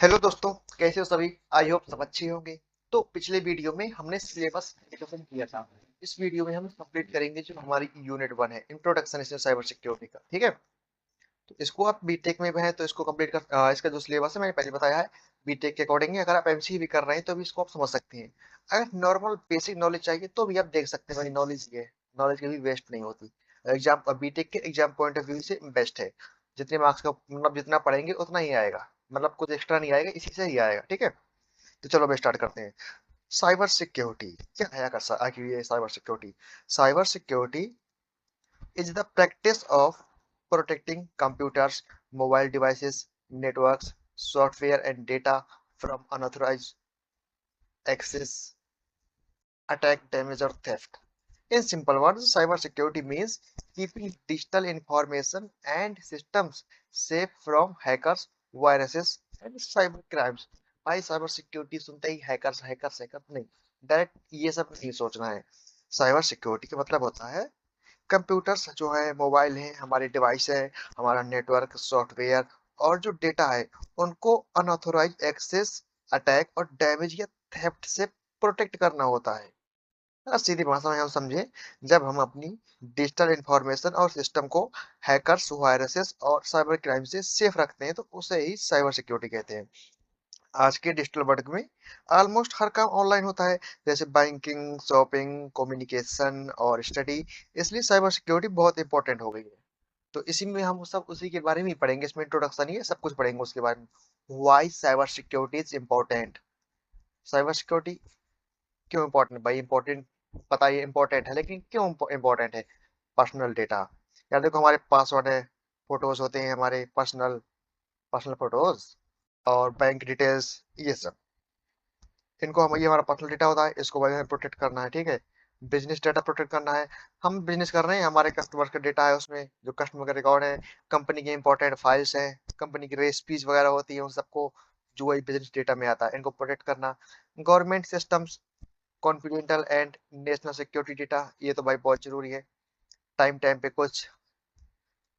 Hello दोस्तों, कैसे हो सभी। आई होप सब अच्छे होंगे। तो पिछले वीडियो में हमने सिलेबस डिस्कशन किया था। इस वीडियो में हम कंप्लीट करेंगे जो हमारी यूनिट 1 है, इंट्रोडक्शन साइबर सिक्योरिटी का। ठीक है, तो इसको आप बीटेक में भी हैं तो इसको कंप्लीट कर इसका जो सिलेबस है मैंने पहले बताया है। बीटेक के अकॉर्डिंग अगर आप एमसीए भी कर रहे हैं तो भी इसको आप समझ सकते हैं। अगर नॉर्मल बेसिक नॉलेज चाहिए तो भी आप देख सकते हैं, भाई नॉलेज ये है, नॉलेज कभी वेस्ट नहीं होती। एग्जाम बीटेक के एग्जाम पॉइंट ऑफ व्यू से बेस्ट है। जितने मार्क्स का मतलब जितना पढ़ेंगे उतना ही आएगा, मतलब कुछ एक्स्ट्रा नहीं आएगा, इसी से ही आएगा। ठीक है, तो चलो अब स्टार्ट करते हैं। साइबर सिक्योरिटी क्या है, आखिर ये cyber security. Cyber security is the practice of protecting computers, mobile devices, networks, software, and data from unauthorized access, attack, damage, or theft. In simple words, cybersecurity means keeping digital information and systems safe from hackers, viruses, and cyber crimes. भाई cyber security सुनते ही hackers hackers hackers नहीं, direct ये सब नहीं सोचना है। Cyber security का मतलब होता है कंप्यूटर्स जो है, मोबाइल है, हमारे डिवाइस है, हमारा नेटवर्क, सॉफ्टवेयर और जो डेटा है, उनको अनऑथोराइज एक्सेस, अटैक और डैमेज या थेफ्ट से प्रोटेक्ट करना होता है। सीधी भाषा में हम समझे, जब हम अपनी डिजिटल इंफॉर्मेशन और सिस्टम को हैकर्स, वायरसेस और साइबर क्राइम से सेफ रखते हैं तो उसे ही साइबर सिक्योरिटी कहते हैं। आज के डिजिटल वर्ल्ड में ऑलमोस्ट हर काम ऑनलाइन होता है, जैसे बैंकिंग, शॉपिंग, कम्युनिकेशन और स्टडी। इसलिए साइबर सिक्योरिटी बहुत इंपॉर्टेंट हो गई है। तो इसी में हम सब उसी के बारे में ही पढ़ेंगे, इसमें इंट्रोडक्शन ही है, सब कुछ पढ़ेंगे उसके बारे में। Why cyber security is important. Cyber security क्यों इम्पोर्टेंट भाई, इम्पोर्टेंट पता ही इम्पोर्टेंट है, लेकिन क्यों इम्पोर्टेंट है। पर्सनल डेटा, यार देखो हमारे पासवर्ड है, फोटोज होते हैं हमारे पर्सनल, पर्सनल फोटोज और बैंक डिटेल्स, ये सब, इनको हम, ये हमारा पर्सनल डेटा होता है, इसको भाई हमें प्रोटेक्ट करना है। ठीक है, बिजनेस डेटा प्रोटेक्ट करना है। हम बिजनेस कर रहे हैं, हमारे कस्टमर का डेटा है उसमें, जो कस्टमर का रिकॉर्ड है, कंपनी के इंपॉर्टेंट फाइल्स हैं, कंपनी की रेसिपीज वगैरह होती है, उन सबको जो वही बिजनेस डेटा में आता है, इनको प्रोटेक्ट करना। Government systems, confidential and national security data, ये तो भाई बहुत जरूरी है। टाइम टाइम पे कुछ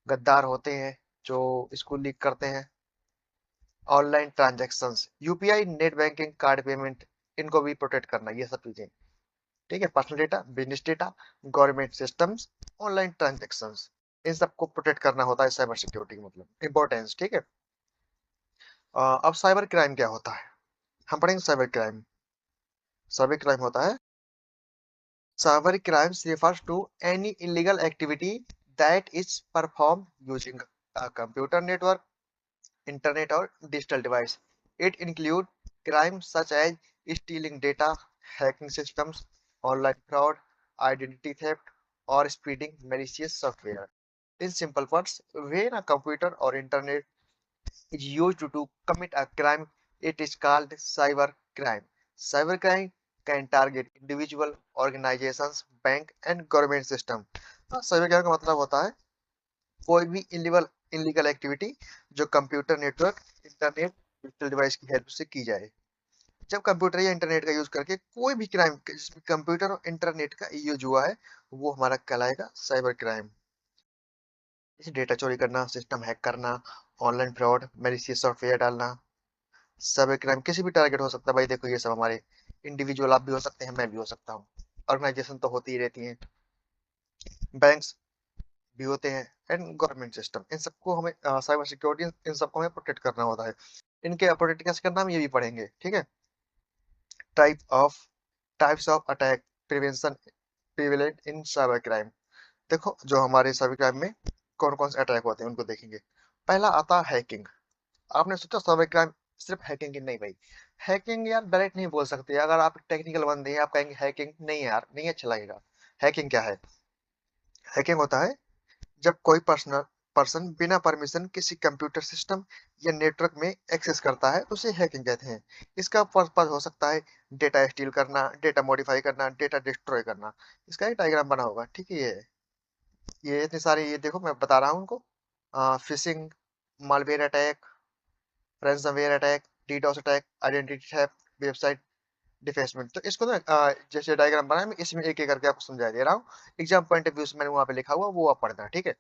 गद्दार होते हैं जो इसको लीक करते हैं। Online transactions, UPI, net banking, card payment, इनको भी प्रोटेक्ट करना, ये सब चीजें। ठीक है, personal data, business data, government systems, online transactions, इन सबको प्रोटेक्ट करना होता है साइबर सिक्योरिटी मतलब इंपॉर्टेंस। ठीक है, अब साइबर क्राइम क्या होता है, हम पढ़ेंगे साइबर क्राइम। साइबर क्राइम होता है, cyber crimes refers to any illegal activity that is performed using a computer network, internet or digital device. It include crimes such as stealing data, hacking systems, online fraud, identity theft, or spreading malicious software. In simple words, when a computer or internet is used to commit a crime, it is called cyber crime. Cyber crime can target individual, organizations, bank and government system. Cyber crime का मतलब होता है कोई भी illegal illegal activity जो computer network, internet, digital device की help से की जाए। जब कंप्यूटर या इंटरनेट का यूज करके कोई भी क्राइम जिसमें कंप्यूटर और इंटरनेट का यूज हुआ है, वो हमारा कहलाएगा साइबर क्राइम। जैसे डेटा चोरी करना, सिस्टम हैक करना, ऑनलाइन फ्रॉड, मैलिशियस सॉफ्टवेयर डालना। साइबर क्राइम किसी भी टारगेट हो सकता है भाई, देखो ये सब हमारे इंडिविजुअल, आप भी हो सकते हैं, मैं भी हो सकता हूँ, ऑर्गेनाइजेशन तो होती ही रहती हैं, बैंक्स भी होते हैं एंड गवर्नमेंट सिस्टम, इन सबको हमें साइबर सिक्योरिटी, इन सबको हमें प्रोटेक्ट करना होता है। इनके प्रोटेक्ट कैसे करना हम ये भी पढ़ेंगे। ठीक है, type of types of attack, prevention, prevalent in cyber crime. देखो जो हमारे साइबर क्राइम में कौन कौन से अटैक होते हैं उनको देखेंगे। पहला आता है हैकिंग। आपने सोचा साइबर क्राइम सिर्फ हैकिंग की, नहीं भाई। हैकिंग यार डायरेक्ट नहीं बोल सकते, अगर आप टेक्निकल बंदे हैं आप कहेंगे हैकिंग नहीं यार, नहीं अच्छा लगेगा। हैकिंग क्या है, हैकिंग होता है जब कोई पर्सनल पर्सन बिना परमिशन किसी कंप्यूटर सिस्टम या नेटवर्क में एक्सेस करता है, उसे हैकिंग कहते हैं। इसका पर्पस हो सकता है डेटा स्टील करना, डेटा मॉडिफाई करना, डेटा डिस्ट्रॉय करना। इसका एक डायग्राम बना होगा, ठीक है। ये इतने सारे, ये देखो मैं बता रहा हूँ उनको। Fishing, malware attack, ransomware attack, DDoS attack, identity theft, website defacement. तो इसको ना जैसे डायग्राम बनाया मैं इसमें एक एक करके आपको समझा दे रहा हूँ। एग्जाम पॉइंट ऑफ व्यू से मैंने वहाँ पे लिखा हुआ, वो आप पढ़ना, ठीक है।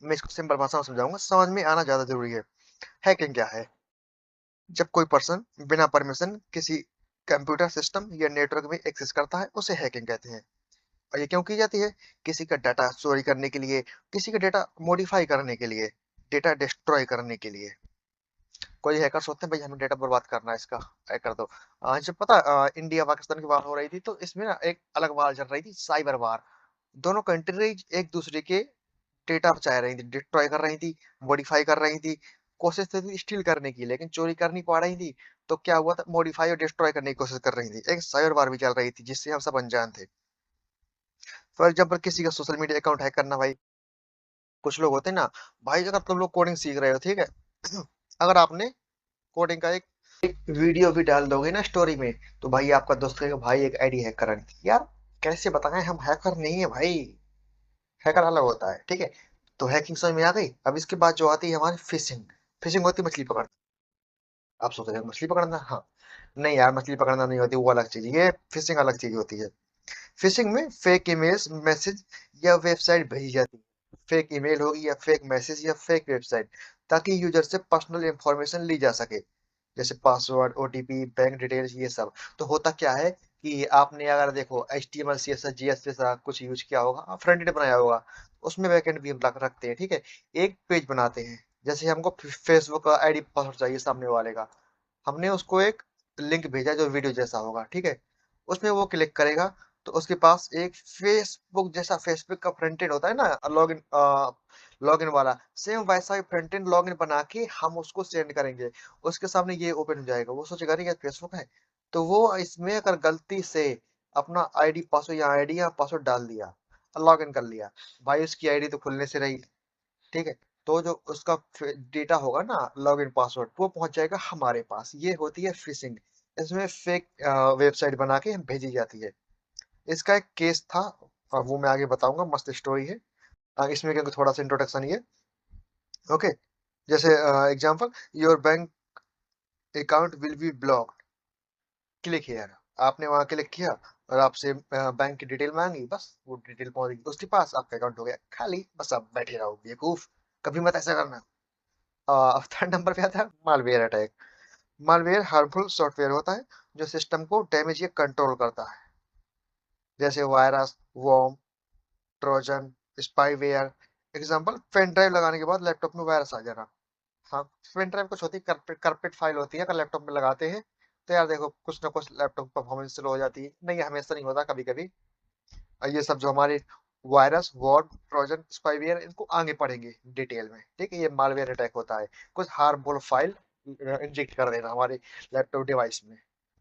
मैं इसको सिंपल भाषा में समझाऊंगा, समझ में आना ज्यादा जरूरी है। हैकिंग क्या है, जब कोई पर्सन बिना परमिशन किसी कंप्यूटर सिस्टम या नेटवर्क में एक्सेस करता है उसे हैकिंग कहते हैं। और ये क्यों की जाती है? किसी का डाटा चोरी करने के लिए, किसी का डेटा मॉडिफाई करने के लिए, डेटा डिस्ट्रॉय करने के लिए। कोई हैकर्स होते हैं भाई हमें डेटा बर्बाद करना है इसका, हैक कर दो। जब पता इंडिया पाकिस्तान की बात हो रही थी तो इसमें ना एक अलग वार चल रही थी, साइबर वार। दोनों कंट्रीज एक दूसरे के डेटा बचा रही थी, डिस्ट्रॉय कर रही थी, मॉडिफाई कर रही थी। कोशिश तो थी स्टील करने की, लेकिन चोरी कर नहीं पा रही थी। तो क्या हुआ था, मॉडिफाई और डिस्ट्रॉय करने की कोशिश कर रही थी। एक साइबर वार भी चल रही थी जिससे हम सब अनजान थे। फॉर एग्जाम्पल किसी का सोशल मीडिया अकाउंट हैक करना भाई। कुछ लोग होते हैं ना, भाई अगर तुम लोग कोडिंग सीख रहे हो, ठीक है, अगर आपने कोडिंग का एक वीडियो भी डाल दोगे ना स्टोरी में, तो भाई आपका दोस्त कहेगा भाई एक आईडी हैक करा दी। यार कैसे बताएं, हम हैकर नहीं है भाई। हैकर अलग होता है, ठीक है। तो हैकिंग समझ में आ गई। अब इसके बाद जो आती है हमारी फिशिंग। फिशिंग होती है मछली पकड़ना। आप सोचते हैं मछली पकड़ना, हाँ। नहीं यार, मछली पकड़ना नहीं होती, वो अलग चीज, ये फिशिंग अलग चीज होती है। फिशिंग में फेक इमेज, मैसेज या वेबसाइट भेजी जाती है। फेक ईमेल होगी या फेक मैसेज या फेक वेबसाइट, ताकि यूजर से पर्सनल इंफॉर्मेशन ली जा सके, जैसे पासवर्ड, ओटीपी, बैंक डिटेल्स, ये सब। तो होता क्या है कि आपने अगर देखो HTML CSS GS जैसा कुछ यूज किया होगा, फ्रंट एंड बनाया होगा, उसमें बैकएंड भी हम रखते हैं, ठीक है। एक पेज बनाते हैं, जैसे हमको फेसबुक का आईडी पासवर्ड चाहिए सामने वाले का। हमने उसको एक लिंक भेजा जो वीडियो जैसा होगा, ठीक है। उसमें वो क्लिक करेगा तो उसके पास एक फेसबुक जैसा, फेसबुक का फ्रंट एंड होता है ना, लॉगिन वाला, सेम वैसा ही फ्रंट एंड लॉगिन बना के हम उसको सेंड करेंगे। उसके सामने ये ओपन हो जाएगा, वो सोचेगा नहीं फेसबुक है। तो वो इसमें अगर गलती से अपना आईडी पासवर्ड या आईडी या पासवर्ड डाल दिया, लॉग इन कर लिया, भाई उसकी आईडी तो खुलने से रही, ठीक है। तो जो उसका डेटा होगा ना, लॉगिन पासवर्ड, वो पहुंच जाएगा हमारे पास। ये होती है फिशिंग। इसमें फेक वेबसाइट बना के भेजी जाती है। इसका एक केस था, वो मैं आगे बताऊंगा, मस्त स्टोरी है। इसमें क्योंकि थोड़ा सा इंट्रोडक्शन ये, ओके। जैसे example, your bank account will be blocked, click here. आपने वहां क्लिक किया और आपसे बैंक की डिटेल मांगी, बस वो डिटेल पहुंच गई उसके पास, आपका अकाउंट हो गया खाली। बस आप बैठे रहो बेवकूफ, कभी मत ऐसा करना। थर्ड नंबर पे आता है malware attack. Malware harmful software होता है जो सिस्टम को डैमेज या कंट्रोल करता है, जैसे virus, worm, Trojan, spyware. Example, pen drive लगाने के बाद लैपटॉप में वायरस आ जाना। हाँ, पेन ड्राइव कुछ होती है, कारपेट फाइल होती है, अगर लैपटॉप में लगाते हैं तो यार देखो कुछ ना कुछ लैपटॉप परफॉर्मेंस स्लो हो जाती है, नहीं हमेशा नहीं होता, कभी कभी। और ये सब जो हमारे वायरस, वॉर्म, ट्रोजन, स्पाईवेयर, इनको आगे पढ़ेंगे डिटेल में, ठीक है। ये मालवेयर अटैक होता है, कुछ हार्मफुल फाइल इंजेक्ट कर देना हमारे लैपटॉप डिवाइस में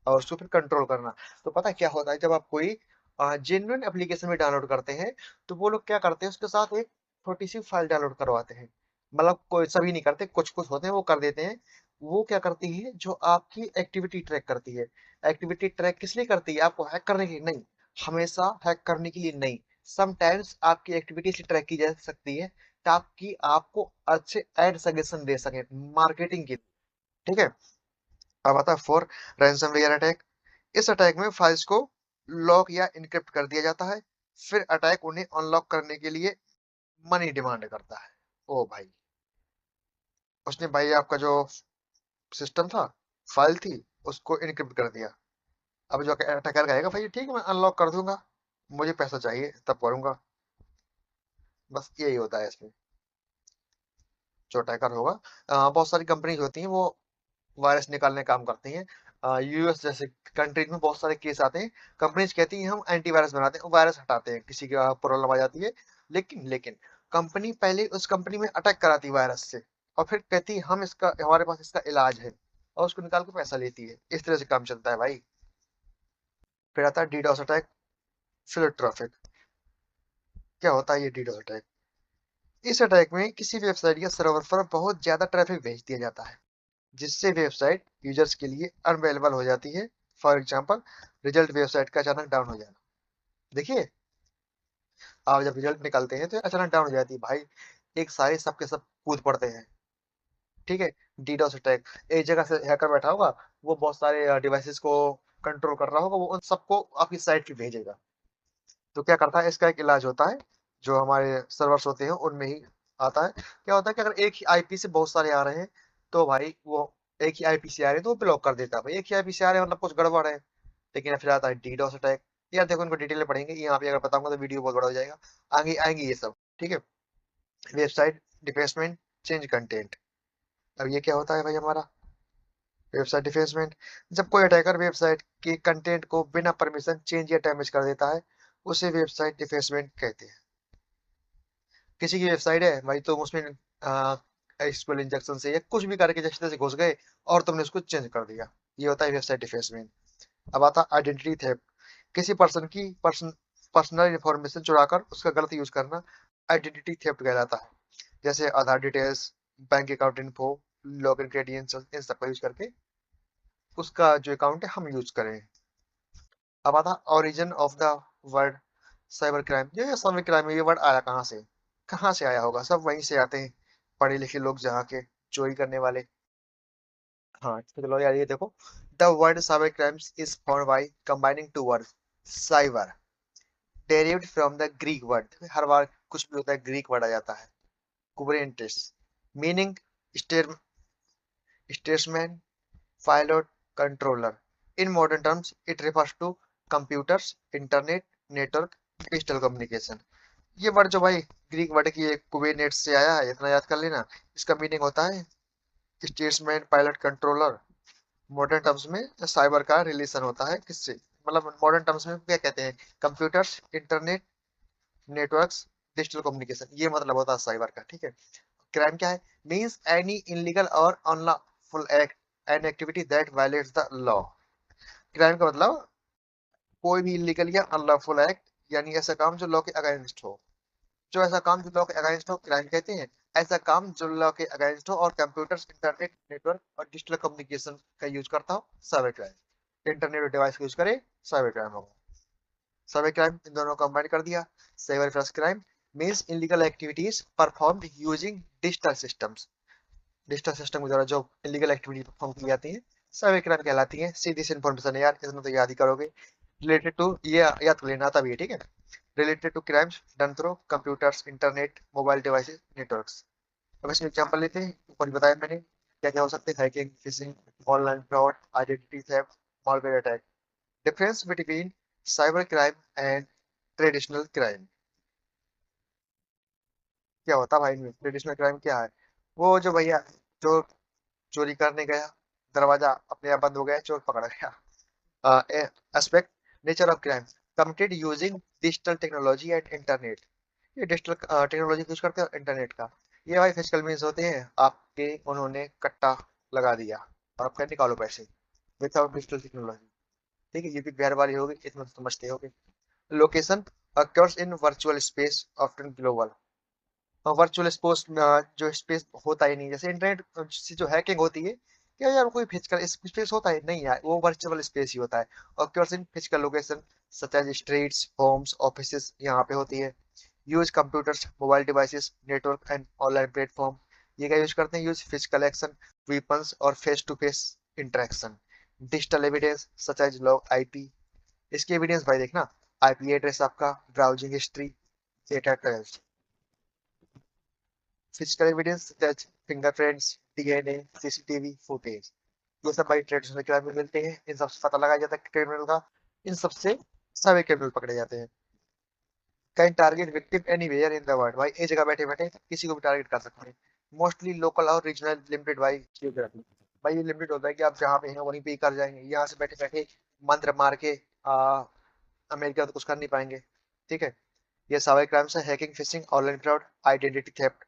और उसको फिर कंट्रोल करना। तो पता है क्या होता है, जब आप कोई जेन्युइन एप्लीकेशन में डाउनलोड करते हैं, तो वो लोग क्या करते हैं, उसके साथ एक छोटी सी फाइल डाउनलोड करवाते हैं। मतलब कोई सभी नहीं करते, कुछ कुछ होते हैं वो कर देते हैं। वो क्या करती है, जो आपकी एक्टिविटी ट्रैक करती है। एक्टिविटी ट्रैक किस लिए करती है? आपको हैक करने के लिए नहीं, हमेशा हैक करने के लिए नहीं। समटाइम्स आपकी एक्टिविटी से ट्रैक की जा सकती है, ताकि आपको अच्छे एड सजेशन दे सके मार्केटिंग के लिए, ठीक है। अब आता है फोर, रैंसमवेयर अटैक। इस अटैक में फाइल्स को लॉक या इनक्रिप्ट कर दिया जाता है, फिर अटैक उन्हें अनलॉक करने के लिए मनी डिमांड करता है। ओ भाई, उसने भाई आपका जो सिस्टम था, फाइल थी, उसको इनक्रिप्ट कर दिया। अब जो अटैकर कहेगा भाई ठीक है मैं अनलॉक कर दूंगा, मुझे पैसा चाहिए तब करूंगा। बस यही होता है इसमें। जो अटैकर होगा, बहुत सारी कंपनीज होती हैं वो वायरस निकालने का काम करती हैं। यूएस जैसे कंट्रीज में बहुत सारे केस आते हैं, कंपनीज कहती हैं हम एंटीवायरस बनाते हैं, वायरस हटाते हैं, किसी का प्रॉब्लम आ जाती है। लेकिन कंपनी पहले उस कंपनी में अटैक कराती वायरस से, और फिर कहती है हम इसका, हमारे पास इसका इलाज है, और उसको निकाल के पैसा लेती है। इस तरह से काम चलता है भाई। फिर आता है डीडोस अटैक, फिर ट्रैफिक। क्या होता है ये डीडोस अटैक? इस अटैक में किसी वेबसाइट या सर्वर पर बहुत ज्यादा ट्रैफिक भेज दिया जाता है, जिससे वेबसाइट यूजर्स के लिए अनअवेलेबल हो जाती है। फॉर एग्जांपल, रिजल्ट वेबसाइट का अचानक डाउन हो जाना। देखिए, आप जब रिजल्ट निकालते हैं तो अचानक डाउन हो जाती है भाई, एक सारे सबके सब कूद पड़ते हैं, ठीक है। डीडोस अटैक, एक जगह से हैकर बैठा होगा, वो बहुत सारे डिवाइसेस को कंट्रोल कर रहा होगा, वो उन सबको आपकी साइट पे भेजेगा। तो क्या करता है, इसका एक इलाज होता है, जो हमारे सर्वर्स होते हैं उनमें ही आता है। क्या होता है कि अगर एक ही आईपी से बहुत सारे आ रहे हैं, तो भाई वो एक ही आईपी से आ रहे हैं तो वो ब्लॉक कर देता है। भाई एक ही आईपी से आ रहे हैं मतलब कुछ गड़बड़ है। लेकिन फिर आता है डीडोस अटैक। यार देखो इनको डिटेल में पढ़ेंगे, यहाँ पे अगर बताऊंगा तो वीडियो बहुत बड़ा हो जाएगा। आगे आएंगे ये सब, ठीक है। Website defacement, change content. अब ये क्या होता है भाई हमारा वेबसाइट डिफेसमेंट? जब कोई अटैकर वेबसाइट के कंटेंट को बिना परमिशन चेंज या डैमेज कर देता है, उसे वेबसाइट डिफेसमेंट कहते हैं। किसी की वेबसाइट है भाई, तुम उसमें एसक्यूएल इंजेक्शन से या कुछ भी करके जैसे तैसे घुस गए और तुमने उसको चेंज कर दिया, ये होता है वेबसाइट डिफेसमेंट। अब आता है आइडेंटिटी थेफ्ट। किसी पर्सन की पर्सनल इंफॉर्मेशन चुराकर उसका गलत यूज करना आइडेंटिटी थेफ्ट कहलाता है। जैसे Aadhaar details, bank account info, login credentials, इन सब का यूज करके उसका जो अकाउंट है हम यूज करें। अब आता origin of the word cyber crime. ये साइबर क्राइम, ये वर्ड आया कहाँ से? कहाँ से आया होगा? सब वहीं से आते हैं, पढ़े लिखे लोग जहाँ के, चोरी करने वाले। हाँ तो चलो यार, ये देखो, the word cyber crimes is form by combining two word cyber, derived from the Greek word. हर बार कुछ भी होता है ग्रीक वर्ड आ जाता है। कुबरेंटिस, meaning statesman, pilot, controller. In modern terms it refers to computers, internet, network, digital communication. ये वर्ड जो भाई ग्रीक वर्ड की कुबेरनेट से आया है, इतना याद कर लेना। इसका मीनिंग होता है statesman, pilot, controller. Modern terms में साइबर का रिलेशन होता है किससे, मतलब मॉडर्न टर्म्स में क्या कहते हैं? Computers, internet, networks, digital communication, ये मतलब होता है साइबर का, ठीक है। क्राइम क्या है? मीन्स एनी इनलीगल और unlawful act an activity that violets the law. Crime का मतलब कोई भी इलीगल या अनलॉफुल एक्ट, यानी ऐसा काम जो लॉ के अगेंस्ट हो। जो ऐसा काम जो लॉ के अगेंस्ट हो क्राइम कहते हैं। ऐसा काम जो लॉ के अगेंस्ट हो और कंप्यूटर्स, इंटरनेट, नेटवर्क और डिजिटल कम्युनिकेशन का यूज करता हो, साइबर क्राइम। इंटरनेट और डिवाइस का यूज करे, साइबर क्राइम होगा। साइबर क्राइम इन दोनों को कंबाइन कर दिया। Cyber plus crime means illegal activities performed using digital systems. Digital system के द्वारा जो इलीगल एक्टिविटी परफॉर्म की जाती है, साइबर क्राइम कहलाती है। सीधी सी इन्फॉर्मेशन है यार, इतना तो याद ही करोगे। रिलेटेड टू, ये याद कर लेना आता भी है, ठीक है। Related to crimes done through computers, internet, mobile devices, networks. अब इसमें एग्जांपल लेते हैं, ऊपर बताया मैंने क्या क्या हो सकते हैं। Hacking, fishing, online fraud, identity theft, malware attack. Difference between cyber crime and traditional crime. क्या होता है भाई इनमें? ट्रेडिशनल क्राइम क्या है? वो जो भैया जो चोरी करने गया, दरवाजा अपने आप बंद हो गया, चोर पकड़ा गया। Aspect, nature of crime committed using digital technology and internet. ये डिजिटल टेक्नोलॉजी यूज करते हैं इंटरनेट का। ये भाई फिजिकल मीन्स होते हैं आपके, उन्होंने कट्टा लगा दिया और आपका निकालो पैसे, विदाउट डिजिटल टेक्नोलॉजी। ठीक है, ये भी बिहार वाली होगी, इसमें तो समझते होगे। Location occurs in virtual space often global। Virtual space जो स्पेस होता ही नहीं, जैसे इंटरनेट से जो हैकिंग होती है, क्या यार कोई फिजिकल स्पेस होता है? नहीं यार, वो वर्चुअल स्पेस ही होता है। occurs in physical location such as streets, homes, offices, यहाँ पे होती है। Use computers, mobile devices, network and online platform. ये क्या यूज करते हैं? यूज फिजिकल एक्शन, वेपन्स और face to face interaction. Digital evidence such as log IP. इसकी एविडेंस भाई देखना, आईपी एड्रेस आपका, browsing history, data trails. Physical evidence touch, fingerprints, DNA, CCTV footage. ये सब भाई ट्रेडिशनल क्राइम में मिलते हैं। इन सबसे पता लगाया जाता है क्रिमिनल का। इन सबसे सभी क्रिमिनल पकड़े जाते हैं। Can target victim anywhere in the world. भाई एक जगह बैठे बैठे किसी को भी टारगेट कर सकते हैं। मोस्टली लोकल और रीजनल लिमिटेड भाई geography। भाई ये लिमिटेड होता है कि आप जहाँ पे हैं वहीं पे ही कर जाएंगे, यहाँ से बैठे बैठे मंत्र मार के अमेरिका तो कुछ कर नहीं पाएंगे, ठीक है। ये सारे क्राइम्स है, hacking, fishing, online fraud, identity theft.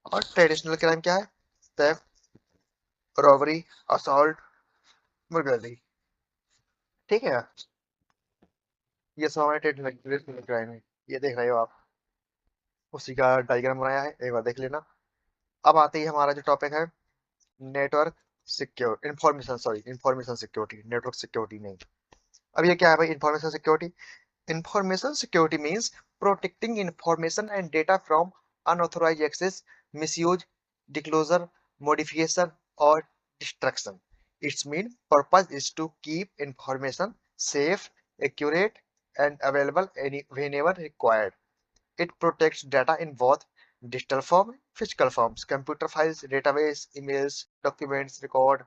और ट्रेडिशनल क्राइम क्या है? थेफ्ट, रॉबरी, असॉल्ट, मुर्गरी, ठीक है। ये सब हमारे ट्रेडिशनल क्राइम है। ये देख रहे हो आप, उसी का डायग्राम बनाया है, एक बार देख लेना। अब आते ही हमारा जो टॉपिक है, network secure information, sorry information security, network security नहीं। अब ये क्या है भाई information security? Information security means protecting information and data from unauthorised access, misuse, disclosure, modification और destruction. Its mean purpose is to keep information safe, accurate and available any whenever required. It protects data in both digital form and physical forms. Computer files, database, emails, documents, record.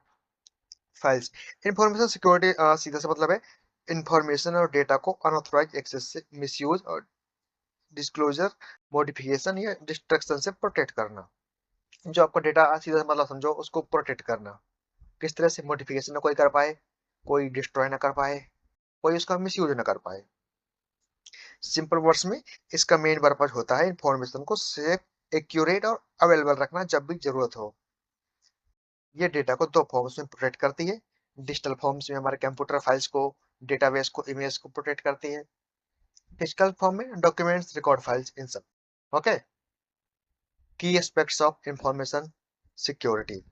Files. Information security सीधा सा मतलब है information और data को unauthorized access से, misuse और disclosure, modification या destruction से प्रोटेक्ट करना। जो आपका डेटा सीधा सा मतलब समझो उसको प्रोटेक्ट करना। किस तरह से? मॉडिफिकेशन ना कोई कर पाए, कोई डिस्ट्रॉय ना कर पाए, कोई उसका मिसयूज ना कर पाए। सिंपल वर्ड्स में इसका मेन पर्पज होता है इंफॉर्मेशन को सेफ, एक्यूरेट और अवेलेबल रखना जब भी जरूरत हो। ये डेटा को दो फॉर्म्स में प्रोटेक्ट करती है। डिजिटल फॉर्म्स में हमारे कंप्यूटर फाइल्स को, डेटाबेस को, इमेज को प्रोटेक्ट करती है। फिजिकल फॉर्म में डॉक्यूमेंट्स, रिकॉर्ड फाइल्स, इन सब। Okay. Key aspects of information security.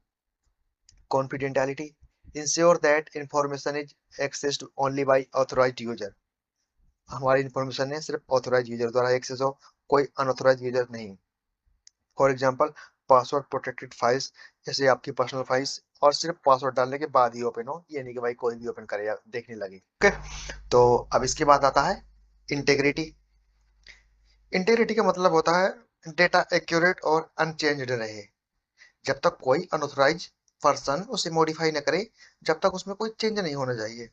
Confidentiality, ensure that information is accessed only by authorised user. हमारी इंफॉर्मेशन है सिर्फ ऑथराइज्ड यूजर द्वारा एक्सेस हो, कोई अनऑथराइज्ड यूजर नहीं। For example password protected files, जैसे आपकी पर्सनल फाइल्स, और सिर्फ पासवर्ड डालने के बाद ही ओपन हो, ये नहीं कि भाई कोई भी ओपन करे या देखने लगे। ओके। तो अब इसके बाद आता है इंटेग्रिटी। इंटेग्रिटी का मतलब होता है डेटा एक्यूरेट और अनचेंज्ड रहे। जब तक कोई अनऑथराइज पर्सन उसे मॉडिफाई न करे, जब तक उसमें कोई चेंज नहीं होना चाहिए।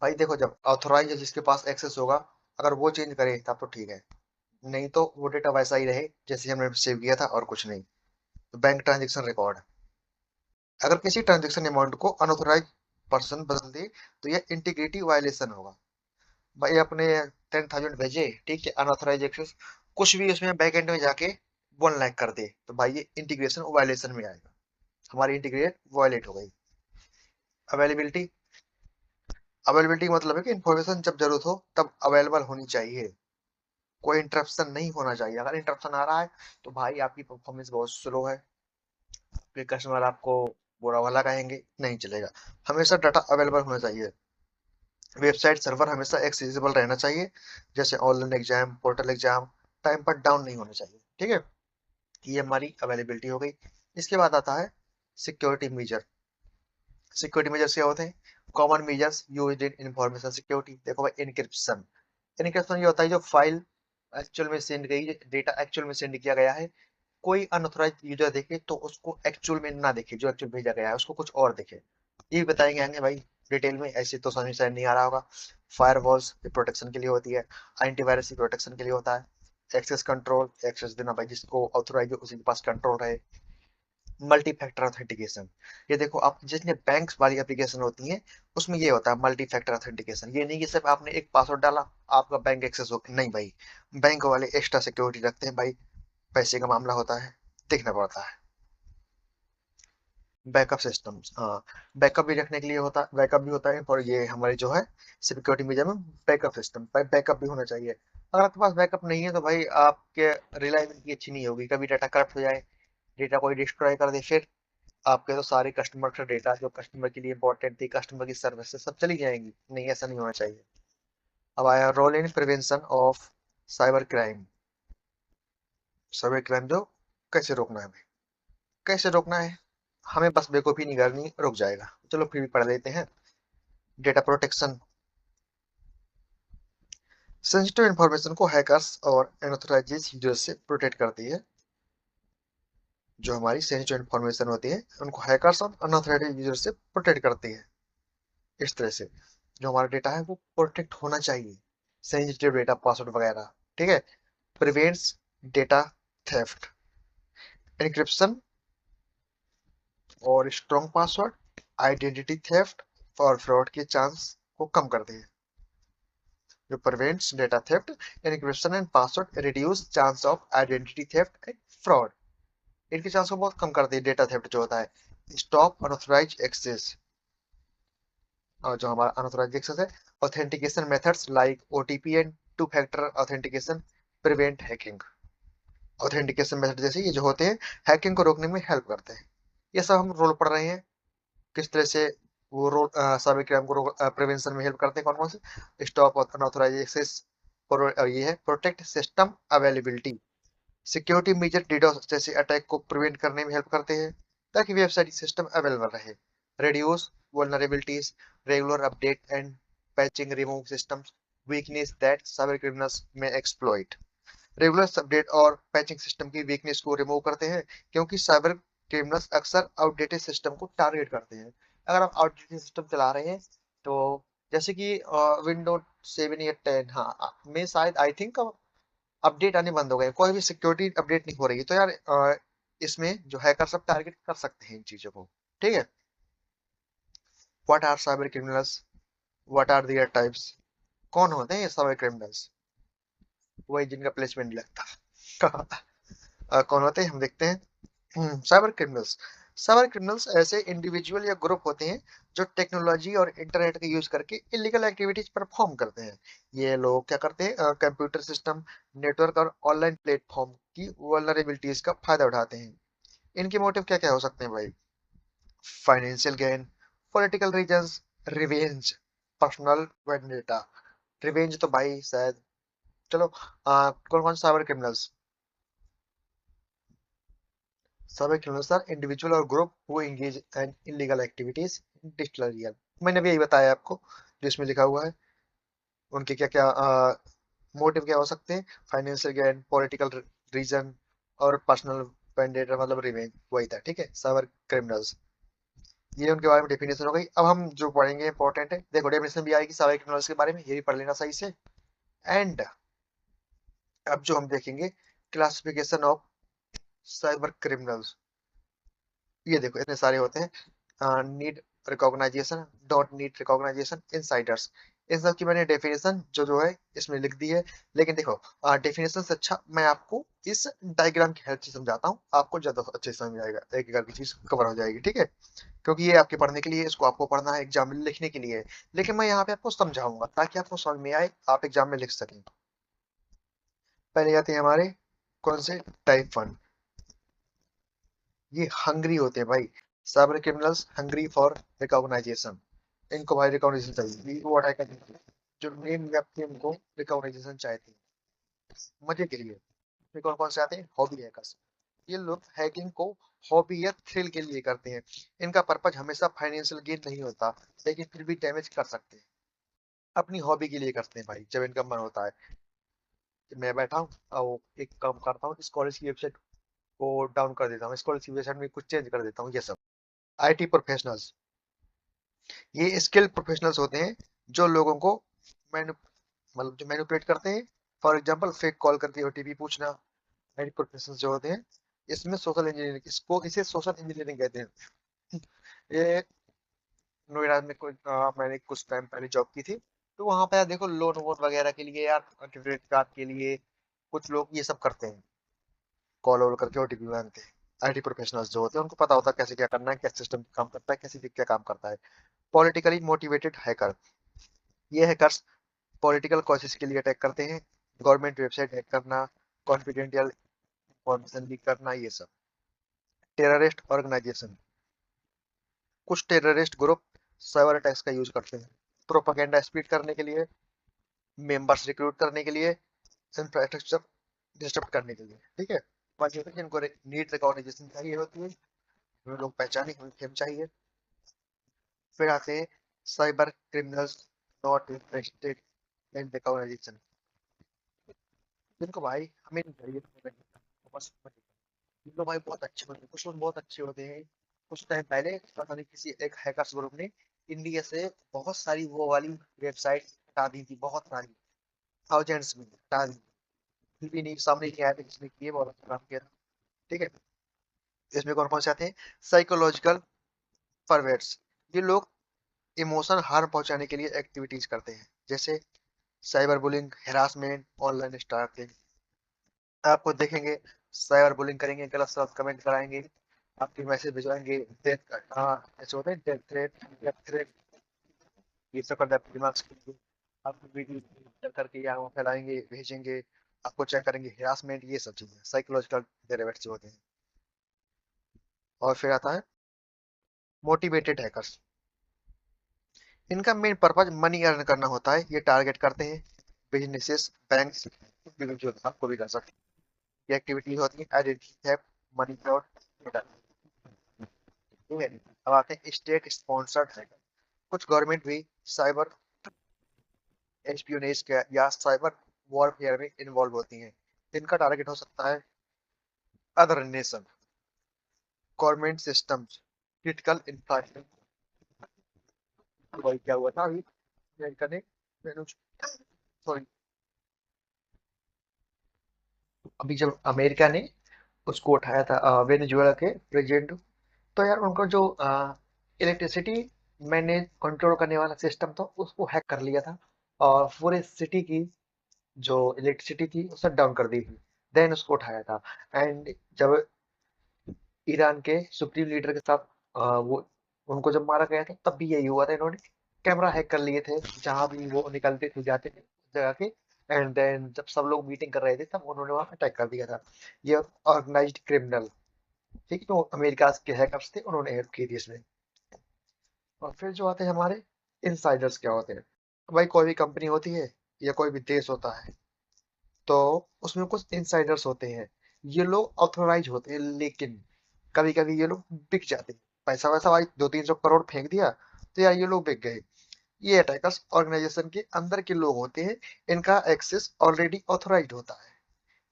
भाई देखो, जब ऑथराइज है जिसके पास एक्सेस होगा, अगर वो चेंज करे तब तो ठीक है, नहीं तो वो डेटा वैसा ही रहे जैसे हमने सेव किया था और कुछ नहीं। तो बैंक ट्रांजेक्शन रिकॉर्ड, अगर किसी ट्रांजेक्शन अमाउंट को अनऑथराइज पर्सन बदल दे तो यह इंटीग्रिटी वायलेशन होगा। भाई अपने 10,000 भेजे, ठीक है, अनऑथराइज एक्सेस, कुछ भी उसमें बैक एंड में जाके 1 लाख कर दे, तो भाई ये इंटीग्रेशन वायलेशन में आएगा, हमारी इंटीग्रेट वायलेट हो गई। अवेलेबिलिटी, अवेलेबिलिटी मतलब है कि इंफॉर्मेशन जब जरूरत हो तब अवेलेबल होनी चाहिए, कोई इंटरप्शन नहीं होना चाहिए। अगर इंटरप्शन आ रहा है तो भाई आपकी परफॉर्मेंस बहुत स्लो है, फिर कस्टमर आपको बुरा भला कहेंगे, नहीं चलेगा। हमेशा डाटा अवेलेबल होना चाहिए। वेबसाइट सर्वर हमेशा एक्सेसिबल रहना चाहिए, जैसे online exam, portal exam, time पर डाउन नहीं होना चाहिए। ठीक है, ये हमारी अवेलेबिलिटी हो गई। इसके बाद आता है सिक्योरिटी मेजर। सिक्योरिटी मेजर्स क्या होते हैं? Common measures used in information security. देखो भाई, इनक्रिप्शन। इनक्रिप्शन ये होता है जो फाइल एक्चुअल में सेंड गई, डेटा एक्चुअल में सेंड किया गया है, कोई अनऑथराइज्ड यूजर देखे तो उसको एक्चुअल में ना दिखे, जो एक्चुअल भेजा गया है उसको कुछ और दिखे। ये भी बताएंगे आगे भाई डिटेल में, ऐसे तो समझ में नहीं आ रहा होगा। फायरवॉल्स प्रोटेक्शन के लिए होती है, एंटीवायरस प्रोटेक्शन के लिए होता है। एक्सेस कंट्रोल, एक्सेस देना भाई जिसको ऑथराइज हो उसी के पास कंट्रोल रहे। मल्टी फैक्टर ऑथेंटिकेशन, ये देखो आप जितने बैंक्स वाली एप्लीकेशन होती हैं उसमें ये होता है मल्टी फैक्टर ऑथेंटिकेशन। ये नहीं कि सिर्फ आपने एक पासवर्ड डाला आपका बैंक एक्सेस हो, नहीं भाई, बैंक वाले एक्स्ट्रा सिक्योरिटी रखते हैं भाई, पैसे का मामला होता है, देखना पड़ता है। बैकअप सिस्टम, हाँ, बैकअप भी रखने के लिए होता है, बैकअप भी होता है, और ये हमारी जो है सिक्योरिटी मीडिया में बैकअप सिस्टम, बैकअप भी होना चाहिए। अगर आपके पास बैकअप नहीं है तो भाई आपके रिलायबिलिटी अच्छी नहीं होगी, कभी डाटा करप्ट हो जाए, डेटा कोई डिस्ट्रॉय कर दे, फिर आपके तो सारे कस्टमर का डेटा जो कस्टमर के लिए इंपॉर्टेंट थी, कस्टमर की सर्विस सब चली जाएंगी। नहीं, ऐसा नहीं होना चाहिए। अब आया role in prevention of cyber crime. Cyber crime जो कैसे रोकना है भाई, कैसे रोकना है, हमें बस बेवकूफी नहीं करनी, रुक जाएगा, चलो फिर भी पढ़ लेते हैं। डेटा प्रोटेक्शन, सेंसिटिव इंफॉर्मेशन को हैकर्स और अनऑथराइज्ड यूजर से प्रोटेक्ट करती है। जो हमारी सेंसिटिव इंफॉर्मेशन होती है उनको हैकर्स और अनऑथराइज्ड यूजर से प्रोटेक्ट करती है। इस तरह से जो हमारा डेटा है वो प्रोटेक्ट होना चाहिए, सेंसिटिव डेटा, पासवर्ड वगैरह। ठीक है। प्रिवेंट्स डेटा थेफ्ट, एन्क्रिप्शन और स्ट्रॉन्ग पासवर्ड आइडेंटिटी थेफ्ट और फ्रॉड के चांस को कम करते हैं। जो prevents data theft, encryption and password reduce chance of identity theft and fraud, इनके चांस को बहुत कम करती है डेटा थेफ्ट जो होता है। स्टॉप अनऑथराइज्ड एक्सेस, और जो हमारा अनऑथराइज्ड एक्सेस है, authentication methods like OTP and two factor authentication prevent hacking. Authentication method जैसे ये जो होते हैं हैकिंग को रोकने में हेल्प करते हैं। ये सब हम रोल पढ़ रहे हैं, किस तरह से वो रोल साइबर क्राइम को प्रिवेंशन में हेल्प करते हैं। कौन कौन से? स्टॉप अनऑथराइज्ड एक्सेस, और ये है protect system availability, security measure DDoS जैसे अटैक को प्रिवेंट करने में हेल्प करते हैं ताकि वेबसाइट सिस्टम अवेलेबल रहे। Reduce vulnerabilities, regular update and patching, remove systems weakness that cyber criminals में एक्सप्लॉइट। रेगुलर अपडेट और पैचिंग सिस्टम की वीकनेस को रिमूव करते हैं, क्योंकि साइबर क्रिमिनल्स अक्सर आउटडेटेड सिस्टम को टारगेट करते हैं। अगर आप आउटडेटेड सिस्टम चला रहे हैं तो जैसे कि विंडो 7 या 10, हाँ में शायद आई थिंक अपडेट आने बंद हो गए, कोई भी सिक्योरिटी अपडेट नहीं हो रही है, तो यार इसमें जो हैकर सब टारगेट कर सकते हैं इन चीजों को। ठीक है। What are cyber criminals, what are their types. कौन होते हैं ये साइबर क्रिमिनल्स? वही जिनका प्लेसमेंट लगता कौन होते हैं हम देखते हैं। साइबर क्रिमिनल्स, साइबर क्रिमिनल्स ऐसे इंडिविजुअल या ग्रुप होते हैं जो टेक्नोलॉजी और इंटरनेट का यूज करके इलीगल एक्टिविटीज परफॉर्म करते हैं। ये लोग क्या करते हैं, कंप्यूटर सिस्टम, नेटवर्क और ऑनलाइन प्लेटफॉर्म की वल्नरेबिलिटीज का फायदा उठाते हैं। इनके मोटिव क्या क्या हो सकते हैं भाई? Financial gain, political reasons, revenge, personal vendetta. Revenge तो भाई शायद, चलो कौन कौन cyber criminals? Cyber criminals are individual और group who engage in illegal activities in digital realm. मैंने भी यही बताया आपको जो इसमें लिखा हुआ है। उनके क्या क्या मोटिव क्या हो सकते हैं? फाइनेंशियल गेन, पॉलिटिकल रीजन और पर्सनल वेंडेटा मतलब रिवेंज, वही था। ठीक है, साइबर क्रिमिनल्स, ये उनके बारे में डेफिनेशन हो गई। अब हम जो पढ़ेंगे इंपॉर्टेंट है, देखो डेफिनेशन भी आएगी साइबर क्रिमिनल्स के बारे में, ये भी पढ़ लेना सही से। एंड अब जो हम देखेंगे क्लासिफिकेशन ऑफ साइबर क्रिमिनल्स, ये देखो इतने सारे होते हैं। Need recognition, dot need recognition, insiders. इन सब की मैंने डेफिनेशन जो है इसमें लिख दी है। लेकिन देखो डेफिनेशन से अच्छा मैं आपको इस डायग्राम की हेल्प से समझाता हूँ, आपको ज्यादा अच्छे से समझ आएगा, एक एक करके चीज कवर हो जाएगी। ठीक है, क्योंकि ये आपके पढ़ने के लिए, इसको आपको पढ़ना है, एग्जाम में लिखने के लिए है। लेकिन मैं यहाँ पे आपको समझाऊंगा ताकि आपको समझ में आए, आप एग्जाम में लिख सकें। पहले आते हैं हमारे कौन से? टाइप 1। ये हंग्री होते हैं भाई, cyber criminals hungry for recognisation. इनको भाई रिकॉग्निशन चाहिए, वो अटैक करने के लिए। जो मेन व्यक्ति इनको रिकॉग्नाइजेशन चाहते हैं मजे के लिए। फिर कौन कौन से आते हैं? Hobby hackers. ये लोग हैकिंग को हॉबी या थ्रिल के लिए करते हैं। इनका पर्पज हमेशा फाइनेंशियल गेन नहीं होता, लेकिन फिर भी डैमेज कर सकते हैं। अपनी हॉबी के लिए करते हैं भाई, जब इनका मन होता है कि मैं बैठा हूँ और एक काम करता हूँ, इस कॉलेज की वेबसाइट को डाउन कर देता हूँ, इस कॉलेज की वेबसाइट में कुछ चेंज कर देता हूँ, ये सब। आईटी प्रोफेशनल्स, ये स्किल्ड प्रोफेशनल्स होते हैं जो लोगों को मैनु मतलब जो मैनिपुलेट करते हैं। फॉर एग्जांपल फेक कॉल करके ओटीपी पूछना। आईटी प्रोफेशनल्स जो होते हैं, इसमें सोशल इंजीनियरिंग, इसको इसे सोशल इंजीनियरिंग कहते हैं। ये नोएडा में मैंने कुछ टाइम पहले जॉब की थी, तो वहां पे यार देखो लोन वोन वगैरह के लिए यार, क्रेडिट कार्ड के लिए कुछ लोग ये सब करते हैं, कॉल वॉल करके ओटीपी मांगते हैं। आईटी प्रोफेशनल्स जो होते हैं उनको पता होता है कैसे क्या करना है, कैसे सिस्टम काम करता है, कैसे क्या काम करता है। पॉलिटिकली मोटिवेटेड हैकर, ये हैकर्स पॉलिटिकल कॉजेस के लिए अटैक करते हैं। गवर्नमेंट वेबसाइट हैक करना, कॉन्फिडेंशियल इंफॉर्मेशन लीक करना, ये सब। टेररिस्ट ऑर्गेनाइजेशन, कुछ टेररिस्ट ग्रुप साइबर अटैक्स का यूज करते हैं प्रोपागेंडा स्प्रेड करने के लिए, मेंबर्स रिक्रूट करने के लिए, इंफ्रास्ट्रक्चर डिस्टर्ब करने के लिए। ठीक है, बाकी होते हैं जिनको नीड रिकॉग्निशन चाहिए होती है, हमें लोग पहचाने, हमें फेम चाहिए। फिर आते हैं cyber criminals not interested in recognition, जिनको भाई हमें नहीं चाहिए बस। जिनको भाई बहुत अच्छे होते हैं, कुछ लोग बहुत अच्छे होते हैं। कुछ टाइम पहले पता नहीं किसी एक हैकर्स ग्रुप ने इंडिया से बहुत सारी वो वाली वेबसाइट हटा दी थी, बहुत सारी, थाउजेंड्स में हटा दी। फिर भी नहीं, सामने नहीं आया था किसने किए, बहुत अच्छा काम किया था। ठीक है, इसमें कौन कौन से आते हैं? साइकोलॉजिकल परवर्ट्स, ये लोग इमोशन हार्म पहुंचाने के लिए एक्टिविटीज करते हैं, जैसे cyber bullying, harassment, online stalking. आपको देखेंगे साइबर बुलिंग करेंगे, गलत सलत कमेंट कराएंगे, आपके मैसेज भिजवाएंगे, डेथ, हाँ ऐसे होते हैं, डेथ थ्रेट, डेथ थ्रेट, ये सब करना है दिमाग से। आपको वीडियो करके या वो फैलाएंगे, भेजेंगे, आपको चेक करेंगे, हेरासमेंट, ये सब चीजें साइकोलॉजिकल डेरिवेटिव्स होते हैं। और फिर आता है मोटिवेटेड हैकर्स, इनका मेन पर्पज मनी अर्न करना होता है। ये टारगेट करते हैं बिजनेसेस, बैंक्स, जो आपको भी कर सकते हैं। ये एक्टिविटी होती है आइडेंटिटी थेफ्ट, मनी फ्रॉड। ठीक है, अब आते हैं स्टेट स्पॉन्सर्ड हैकर। कुछ गवर्नमेंट भी साइबर एस्पियोनेज के या साइबर वॉरफेयर में इन्वॉल्व होती हैं। इनका टारगेट हो सकता है other nation, government systems, critical infrastructure, भाई क्या हुआ था अभी अमेरिका ने सॉरी अभी जब अमेरिका ने उसको उठाया था वेनेजुएला के प्रेसिडेंट, तो यार उनका जो इलेक्ट्रिसिटी मैनेज कंट्रोल करने वाला सिस्टम था उसको हैक कर लिया था और पूरे सिटी की जो इलेक्ट्रिसिटी थी वो शट डाउन कर दी थी। देन उसको उठाया था। एंड जब ईरान के सुप्रीम लीडर के साथ वो उनको जब मारा गया था तब भी यही हुआ था। इन्होंने कैमरा हैक कर लिए थे जहां भी वो निकलते थे जाते थे उस जगह के। एंड देन जब सब लोग मीटिंग कर रहे थे तब उन्होंने वहां अटैक कर दिया था। ये ऑर्गेनाइज्ड क्रिमिनल, ठीक है, तो अमेरिका के हैकर्स थे, उन्होंने हेल्प की थी इसमें। और फिर जो आते हैं हमारे इनसाइडर्स, क्या होते हैं? भाई कोई भी कंपनी होती है या कोई भी देश होता है तो उसमें कुछ इनसाइडर्स होते हैं। ये लोग ऑथोराइज होते हैं, लेकिन कभी कभी ये लोग बिक जाते हैं। पैसा वैसा भाई 200-300 करोड़ फेंक दिया तो यार ये लोग बिक गए। ये अटैकर्स ऑर्गेनाइजेशन के अंदर के लोग होते हैं, इनका एक्सेस ऑलरेडी ऑथोराइज होता है,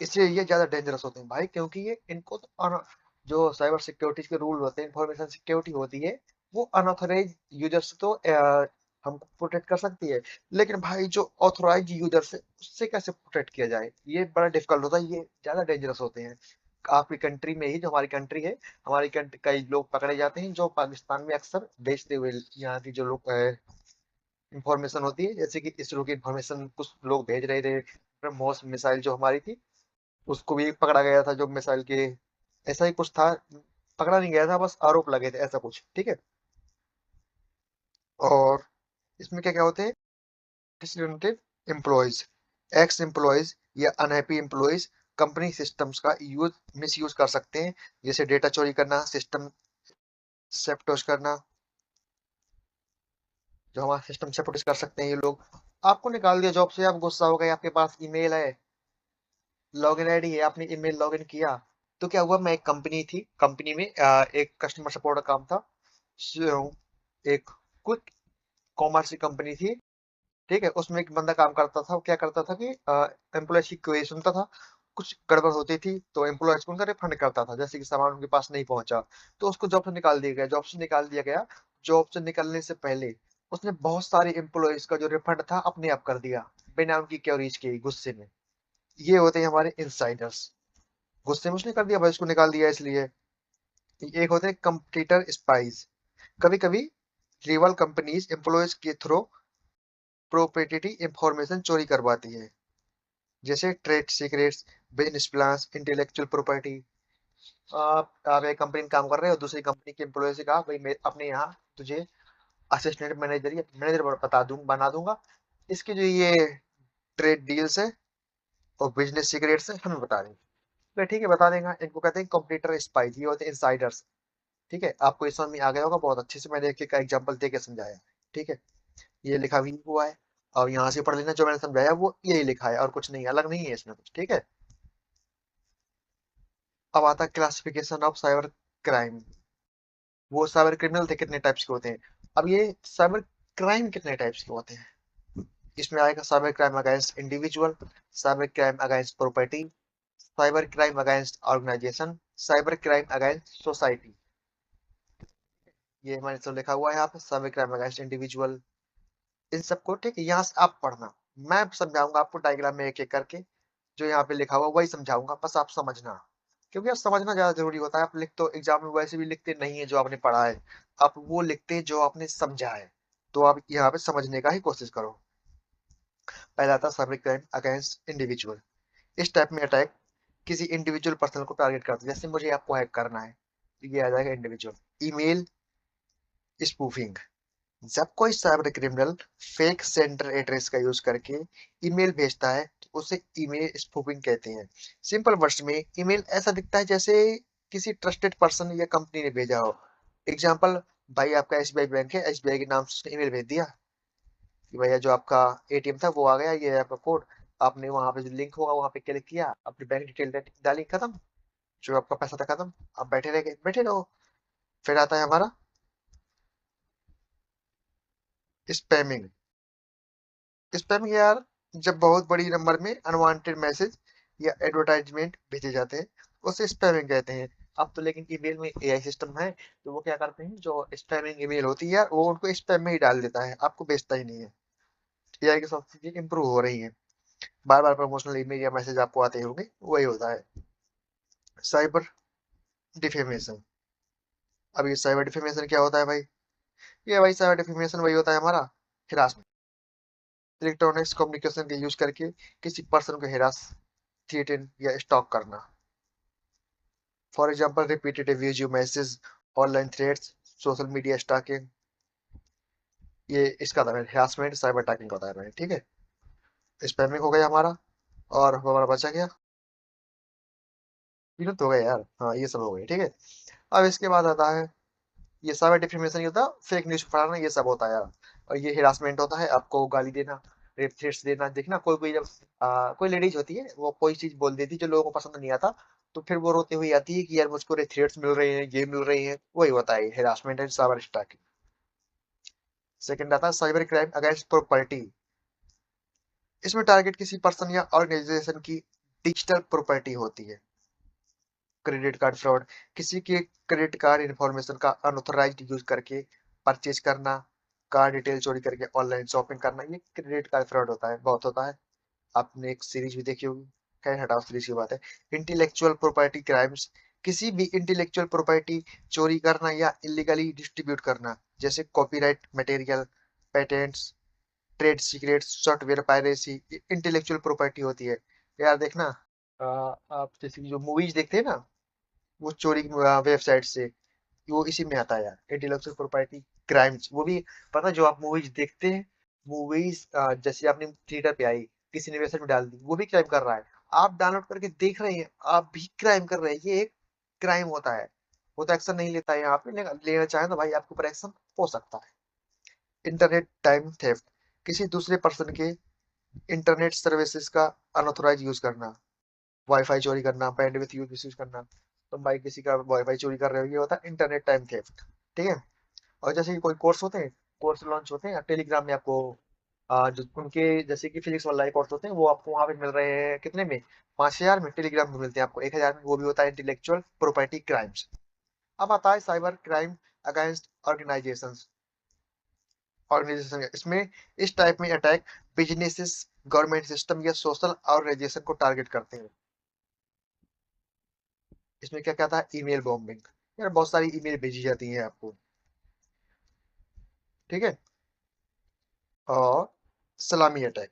इसलिए ये ज्यादा डेंजरस होते हैं भाई, क्योंकि ये इनको तो जो साइबर सिक्योरिटी के रूल होते हैं, इंफॉर्मेशन सिक्योरिटी होती है, वो अनऑथराइज यूजर से तो हमको प्रोटेक्ट कर सकती है, लेकिन भाई जो ऑथोराइज यूजर से उससे कैसे प्रोटेक्ट किया जाए, ये बड़ा डिफिकल्ट होता है, ये ज्यादा डेंजरस होते हैं। आपकी कंट्री में ही, जो हमारी कंट्री है, हमारी कंट्री कई लोग पकड़े जाते हैं जो पाकिस्तान में अक्सर बेचते हुए, यहाँ की जो लोग इंफॉर्मेशन होती है, जैसे कि इसरो की इंफॉर्मेशन कुछ लोग भेज रहे थे, ब्रह्मोस मिसाइल जो हमारी थी उसको भी पकड़ा गया था, जो मिसाइल के ऐसा ही कुछ था, पकड़ा नहीं गया था, बस आरोप लगे थे ऐसा कुछ, ठीक है। और इसमें क्या क्या होते हैं? डिसग्रेडेड एम्प्लॉयज, एक्स एम्प्लॉयज या अनहैप्पी एम्प्लॉयज कंपनी सिस्टम्स का यूज मिस यूज कर सकते हैं, जैसे डेटा चोरी करना, सिस्टम सेप्टोस करना। जो हमारा सिस्टम सेप्टोस कर सकते हैं ये लोग। आपको निकाल दिया जॉब से, आप गुस्सा हो गए, आपके पास ईमेल है, लॉगिन आईडी है, आपने ईमेल लॉगिन किया, तो क्या हुआ, मैं एक कंपनी थी, कंपनी में एक कस्टमर सपोर्ट का काम था। एक क्विक कॉमर्स की कंपनी थी, ठीक है, उसमें एक बंदा काम करता था। वो क्या करता था कि एम्प्लॉय की क्वेरी सुनता था, कुछ गड़बड़ होती थी तो एम्प्लॉयज को उनका रिफंड करता था, जैसे कि सामान उनके पास नहीं पहुंचा तो उसको जॉब से निकाल दिया गया। जॉब से निकाल दिया गया, जॉब से निकलने से पहले उसने बहुत सारे एम्प्लॉयज का जो रिफंड था अपने आप कर दिया, बिना उनकी क्वेरीज के, गुस्से में। ये होते हैं हमारे इनसाइडर्स, गुस्से में उसने कर दिया भाई, उसको निकाल दिया इसलिए। एक होते हैं कंप्यूटर स्पाइस, कभी कभी रिवल कंपनीज एम्प्लॉयज के थ्रू प्रोप्राइटरी इंफॉर्मेशन चोरी करवाती है, जैसे trade secrets, business plans, intellectual property. आप एक कंपनी में काम कर रहे हो, दूसरी कंपनी के एम्प्लॉय से कहा भाई मैं अपने यहाँ तुझे असिस्टेंट मैनेजर या मैनेजर बना दूंगा, इसके जो ये ट्रेड डील्स है और बिजनेस सीक्रेट्स है हमें बता देंगे। तो ठीक है, बता देगा। इनको कहते हैं कंप्यूटर स्पाइस, ये होते हैं इनसाइडर्स। ठीक है, आपको इस समझ में आ गया होगा, बहुत अच्छे से मैंने एक एक एग्जांपल दे के समझाया। ठीक है, ये लिखा भी हुआ है और यहाँ से पढ़ लेना, जो मैंने समझाया वो यही लिखा है और कुछ नहीं, अलग नहीं है इसमें कुछ। ठीक है, अब आता है क्लासिफिकेशन ऑफ साइबर क्राइम। वो साइबर क्रिमिनल थे कितने टाइप्स के होते हैं। अब ये साइबर क्राइम कितने टाइप्स के होते हैं, इसमें आएगा cyber crime against individual, cyber crime against property, cyber crime against organisation, cyber crime against society. ये हमारे सब लिखा हुआ है यहाँ पे, साइबर क्राइम अगेंस्ट इंडिविजुअल, इन सबको, ठीक है, यहाँ से आप पढ़ना। मैं समझाऊंगा आपको डायग्राम में एक एक करके, जो यहाँ पे लिखा हुआ वही समझाऊंगा, बस आप समझना, क्योंकि आप समझना ज्यादा जरूरी होता है। आप लिख तो एग्जाम में वैसे भी लिखते नहीं है जो आपने पढ़ा है, आप वो लिखते हैं जो आपने समझा है, तो आप यहाँ पे समझने का ही कोशिश करो। पहला था साइबर क्राइम अगेंस्ट इंडिविजुअल। इस टाइप में अटैक किसी इंडिविजुअल पर्सन को टारगेट करता है, जैसे मुझे आपको हैक करना है, तो ये आ जाएगा इंडिविजुअल। ईमेल स्पूफिंग, जब कोई cyber criminal fake sender address का यूज करके ईमेल भेजता है तो उसे ईमेल स्पूफिंग कहते हैं। सिंपल वर्ड्स में ईमेल ऐसा दिखता है जैसे किसी ट्रस्टेड पर्सन या कंपनी ने भेजा हो। एग्जांपल, भाई आपका एसबीआई बैंक है, एसबीआई के नाम से ईमेल भेज दिया कि भैया जो आपका एटीएम था वो आ गया, ये है आपका कोड, आपने वहां पे जो लिंक होगा वहां पे क्लिक किया, अपनी बैंक डिटेल डाली, खत्म, जो आपका पैसा था खत्म, आप बैठे रह गए, बैठे रहो। फिर आता है हमारा स्पैमिंग। स्पैमिंग यार, जब बहुत बड़ी नंबर में अनवांटेड मैसेज या एडवर्टाइजमेंट भेजे जाते हैं उसे स्पैमिंग कहते हैं। अब तो लेकिन ईमेल में एआई सिस्टम है, तो वो क्या करते हैं, जो स्पैमिंग ईमेल होती है वो उनको स्पैम में ही डाल देता है, आपको भेजता ही नहीं है। एआई के साथ चीजें इंप्रूव हो रही हैं, बार बार प्रमोशनल ईमेल या मैसेज आपको आते होंगे, वही होता है। Cyber defamation. अब ये साइबर डिफेमेशन क्या होता है भाई? ये भाई साइबर डिफेमेशन वही होता है हमारा हिरासमेंट, इलेक्ट्रॉनिक्स कम्युनिकेशन का यूज करके किसी पर्सन को हिरास, थ्रेटन या स्टॉक करना। For example repeated abusive message, online threats, social media stalking, ये इसका था हिरासमेंट साइबर अटैकिंग का होता है भाई, ठीक है। स्पैमिंग हो गया हमारा, और हमारा बचा गया, तीनों तो हो गए यार, हाँ ये सब हो गए, ठीक है। अब इसके बाद आता है, ये साइबर डिफेमेशन ये होता है, फेक न्यूज फैलाना, ये सब होता है यार। और ये हिरासमेंट होता है, आपको गाली देना, रेप थ्रेट्स देना। देखना कोई कोई जब कोई लेडीज होती है, वो कोई चीज बोल देती है जो लोगों को पसंद नहीं आता, तो फिर वो रोते हुए आती है कि यार मुझको रेप थ्रेट्स मिल रहे हैं, ये मिल रही है, वही होता है हिरासमेंट एंड साइबर स्टॉकिंग। सेकंड आता है साइबर क्राइम अगेंस्ट प्रॉपर्टी। इसमें टारगेट किसी पर्सन या ऑर्गेनाइजेशन की डिजिटल प्रॉपर्टी होती है। क्रेडिट कार्ड फ्रॉड, किसी के क्रेडिट कार्ड इंफॉर्मेशन का अनऑथराइज्ड यूज करके परचेज करना, कार्ड डिटेल चोरी करके ऑनलाइन शॉपिंग करना, ये क्रेडिट कार्ड फ्रॉड होता है, बहुत होता है। आपने एक सीरीज भी देखी होगी, खैर हटाओ सीरीज की बात है। इंटेलेक्चुअल प्रॉपर्टी क्राइम्स, किसी भी इंटेलेक्चुअल प्रॉपर्टी चोरी करना या इलीगली डिस्ट्रीब्यूट करना, जैसे copyright material, patents, trade secrets, software piracy, intellectual property होती है। यार देखना, आप जैसे कि जो मूवीज देखते हैं ना, वो चोरी वेबसाइट से, वो इसी में आता है यार, इंटेलेक्चुअल प्रॉपर्टी क्राइम्स। वो भी पता है, जो आप मूवीज देखते हैं, मूवीज जैसे आपने थिएटर पे आई, किसी ने वेबसाइट में डाल दी, वो भी क्राइम कर रहा है। आप डाउनलोड करके देख रहे हैं, आप भी क्राइम कर रहे हैं, ये एक क्राइम होता है। वो तो एक्शन नहीं लेता है यहाँ पे, लेना चाहे तो भाई आपके ऊपर एक्शन हो सकता है। इंटरनेट टाइम थेफ्ट, किसी दूसरे पर्सन के इंटरनेट सर्विसेज का अनऑथराइज यूज करना, वाईफाई चोरी करना, बैंडविड्थ यूज करना। तुम भाई किसी का वाईफाई चोरी कर रहे हो, ये होता है इंटरनेट टाइम थेफ्ट, ठीक है। और जैसे कि कोई कोर्स होते हैं, कोर्स लॉन्च होते हैं टेलीग्राम में, आपको जो उनके जैसे कि फिजिक्स वाला कोर्स होते हैं, वो आपको वहाँ पे मिल रहे हैं कितने में, 5,000 में। टेलीग्राम में मिलते हैं आपको 1,000 में, वो भी होता है इंटेलेक्चुअल प्रॉपर्टी क्राइम्स। अब आता है cyber crime against organisation. Organisation इसमें, इस टाइप में अटैक बिजनेसेस, गवर्नमेंट सिस्टम या सोशल ऑर्गेनाइजेशन को टारगेट करते हैं। इसमें क्या क्या था, ईमेल बॉम्बिंग, यार बहुत सारी ईमेल भेजी जाती है आपको, ठीक है। और सलामी अटैक।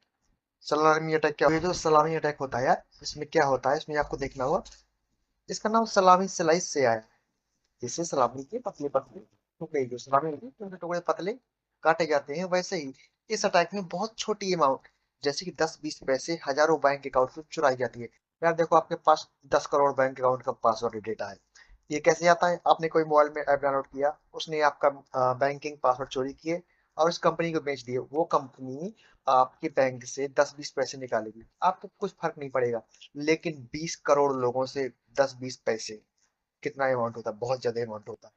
सलामी अटैक क्या, ये जो सलामी अटैक होता है यार, इसमें क्या होता है, इसमें आपको देखना होगा, इसका नाम सलामी स्लाइस से आया है। जैसे सलामी के पतले पतले टुकड़े, जो सलामी होती है, टुकड़े टुकड़े पतले काटे जाते हैं, वैसे ही इस अटैक में बहुत छोटी अमाउंट, जैसे कि 10-20 पैसे हजारों बैंक अकाउंट से चुराई जाती है। यार देखो, आपके पास 10 करोड़ बैंक अकाउंट का पासवर्ड डेटा है, ये कैसे आता है? आपने कोई मोबाइल में ऐप डाउनलोड किया, उसने आपका बैंकिंग पासवर्ड चोरी किए और उस कंपनी को बेच दिए। वो कंपनी आपके बैंक से 10-20 पैसे निकालेगी, आपको कुछ फर्क नहीं पड़ेगा। लेकिन 20 करोड़ लोगों से 10-20 पैसे, कितना अमाउंट होता है, बहुत ज्यादा अमाउंट होता है।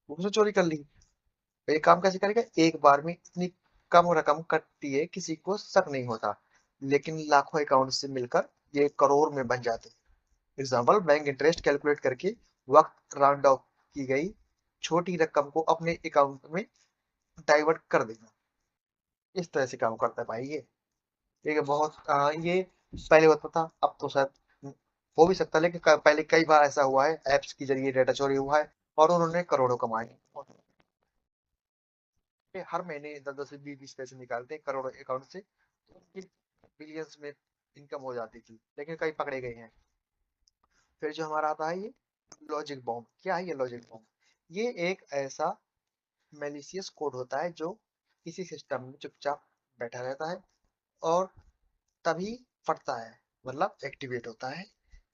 वो उसने चोरी कर ली। तो ये काम कैसे करेगा, एक बार में इतनी कम रकम कटती है, किसी को शक नहीं होता, लेकिन लाखों अकाउंट से मिलकर ये करोड़ में बन जाते हैं। एग्जाम्पल, बैंक इंटरेस्ट कैलकुलेट करके वक्त राउंड ऑफ की गई छोटी रकम को अपने अकाउंट में डाइवर्ट कर देना। इस तरह से काम करता है भाई ये। ठीक है, बहुत ये पहले होता था, अब तो शायद हो भी सकता है, लेकिन पहले कई बार ऐसा हुआ है, एप्स के जरिए डेटा चोरी हुआ है और उन्होंने करोड़ों कमाए। ये हर महीने 10-10 से 20-20 पैसे निकालते हैं करोड़ों अकाउंट से, तो उनकी बिलियंस में इनकम हो जाती थी, लेकिन कई पकड़े गए हैं। फिर जो हमारा आता है ये लॉजिक बॉम्ब। क्या है ये लॉजिक बॉम्ब? ये एक ऐसा मेलिशियस कोड होता है जो किसी सिस्टम में चुपचाप बैठा रहता है और तभी फटता है, मतलब एक्टिवेट होता है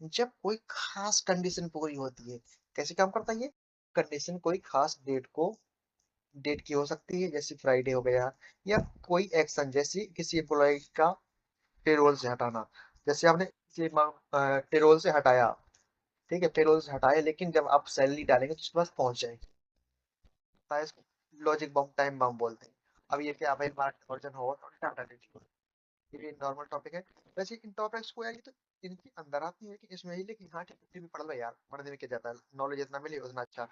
जब कोई खास कंडीशन पूरी होती है। कैसे काम करता है ये? कंडीशन कोई खास डेट की हो सकती है, जैसे फ्राइडे हो गया, या कोई एक्शन, जैसे किसी एम्प्लॉय का पेरोल से हटाना। जैसे आपने किसी पेरोल से हटाया, ठीक है, पेरोल से हटाया, लेकिन जब आप सैलरी डालेंगे तो उसके पास पहुंच जाएगी, लॉजिक बम, टाइम बम बोलते हैं। अब ये क्या भाई, हमारा वर्जन हो टाटा डेली, ये नॉर्मल टॉपिक है। वैसे इन टॉपिक्स को यार ये तो इनके अंदर आती है कि इसमें ही लेकिन हाँ ठीक है, भी पढ़ लो यार, पढ़ने में क्या जाता है, नॉलेज जितना मिले उतना अच्छा।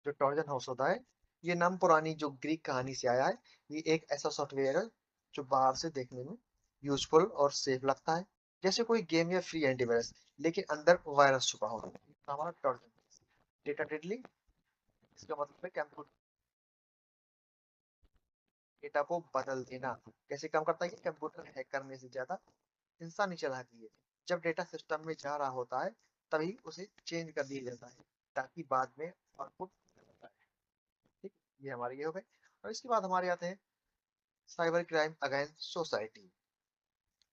जो ट्रोजन हॉर्स होता है, ये नाम पुरानी जो ग्रीक कहानी से आया है। ये एक ऐसा सॉफ्टवेयर है जो बाहर से देखने में यूजफुल और सेफ लगता है, जैसे कोई गेम या फ्री एंटीवायरस, लेकिन अंदर वायरस छुपा होता है। तो हमारा ट्रोजन डेटा डेडली, इसका मतलब है कंप्यूटर डेटा को बदल देना। कैसे काम करता है कि कंप्यूटर हैक करने से ज्यादा इंसानी चालाकी है। जब डेटा सिस्टम में जा रहा होता है तभी उसे चेंज कर दिया जाता है, ताकि बाद में आउटपुट होता है। ठीक, ये हमारे ये हो गए। और इसके बाद हमारे आते हैं साइबर क्राइम अगेंस्ट सोसाइटी।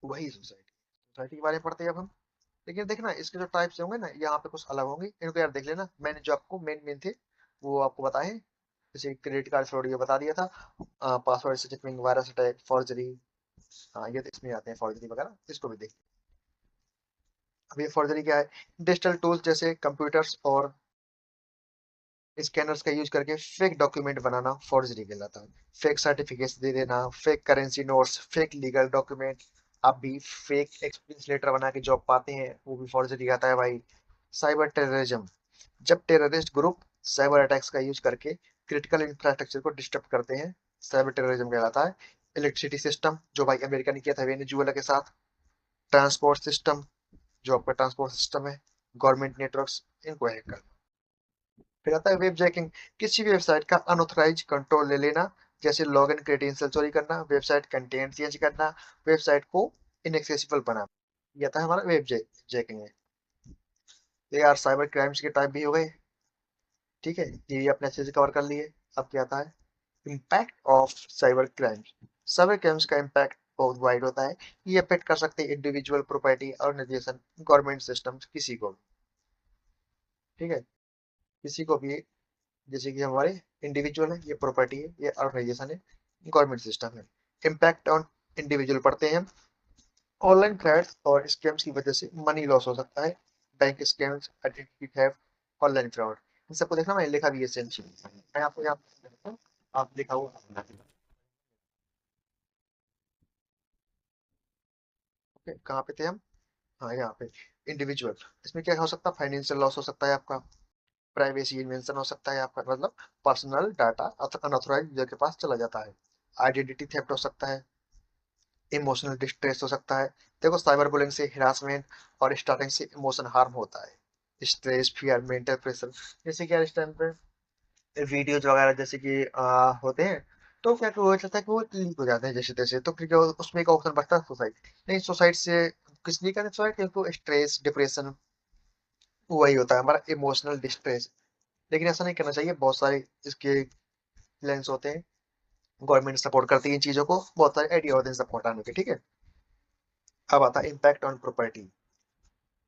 वही सोसाइटी, सोसाइटी के बारे में पढ़ते हैं अब हम। लेकिन देखना इसके जो टाइप्स होंगे ना यहाँ पे कुछ अलग होंगे, इनको यार देख लेना। मैंने जो आपको मेन मेन थे वो आपको बताए हैं। जैसे क्रेडिट कार्ड फ्रॉड ये बता दिया था, पासवर्ड स्टिफिंग, वायरस अटैक, फॉर्जरी। हाँ ये तो इसमें आते हैं फॉर्जरी वगैरह, इसको भी देख। अब ये फॉर्जरी क्या है? डिजिटल टूल्स जैसे कंप्यूटर्स और स्कैनर्स का यूज करके फेक डॉक्यूमेंट बनाना फॉर्जरी कहलाता है। फेक सर्टिफिकेट्स दे देना, fake currency notes, fake legal document. आप भी फेक एक्सपीरियंस लेटर बना के जॉब पाते हैं, वो भी फॉर्जरी आता है भाई। साइबर टेररिज्म, जब टेररिस्ट ग्रुप साइबर अटैक्स का यूज करके क्रिटिकल इंफ्रास्ट्रक्चर को डिस्टर्ब करते हैं, साइबर टेररिज्म कहलाता है। इलेक्ट्रिसिटी सिस्टम, जो भाई अमेरिका ने किया था वेनेजुएला के साथ। ट्रांसपोर्ट सिस्टम, जो आपका ट्रांसपोर्ट सिस्टम है। गवर्नमेंट नेटवर्क्स, इनको हैक करना। फिर आता है वेब जैकिंग, किसी भी वेबसाइट का अनऑथराइज कंट्रोल ले लेना, जैसे लॉगिन क्रेडेंशियल चोरी करना, वेबसाइट कंटेंट चेंज करना, वेबसाइट को इनएक्सेसिबल बनाना। ये था हमारा वेब जैकिंग है। ये यार साइबर क्राइम्स के टाइप भी हो गए। ठीक है, ये अपने अच्छे से कवर कर लिए। अब क्या आता है? Impact of cyber crimes. Cyber crimes का इम्पैक्ट बहुत वाइड होता है। ये अफेक्ट कर सकते हैं individual, property, organisation, government system, किसी को भी। ठीक है, किसी को भी। जैसे कि हमारे इंडिविजुअल है, ये प्रॉपर्टी है, ये ऑर्गेनाइजेशन है, गवर्नमेंट सिस्टम है। इम्पैक्ट ऑन इंडिविजुअल पढ़ते हैं हम। ऑनलाइन फ्रॉड्स और स्कैम्स की वजह से मनी लॉस हो सकता है। Bank scams, identity theft, online fraud, इन सबको देखना। मैं लिखा भी है सेम चीज, मैं आपको यहाँ पे देता हूँ, आप लिखा हुआ। ओके, कहाँ पे थे हम? हाँ यहाँ पे। इंडिविजुअल, इसमें क्या हो सकता है? फाइनेंशियल लॉस हो सकता है आपका। प्राइवेसी इन्वेंशन हो सकता है आपका, मतलब पर्सनल डाटा अनऑथराइज्ड यूजर के पास चला जाता है। आइडेंटिटी थेफ्ट हो सकता है। इमोशनल डिस्ट्रेस हो सकता है। देखो साइबर बुलिंग से हिरासमेंट और स्टार्टिंग से इमोशन हार्म होता है। स्ट्रेस, फियर, मेंटल प्रेशर, जैसे कि यार इस टाइम पे वीडियोज वगैरह जैसे कि होते हैं, तो क्या हो जाता है कि वो लीक हो जाते हैं जैसे तैसे, तो फिर क्या उसमें एक ऑप्शन बचता है सुसाइड। नहीं, सुसाइड से किस लिए करते सुसाइड? क्योंकि स्ट्रेस, डिप्रेशन, वही होता है हमारा इमोशनल डिस्ट्रेस। लेकिन ऐसा नहीं करना चाहिए, बहुत सारे इसके प्लान्स होते हैं। गवर्नमेंट सपोर्ट करती है इन चीजों को, बहुत सारे आइडिया होते हैं सपोर्ट आने के। ठीक है, अब आता है इम्पैक्ट ऑन प्रॉपर्टी।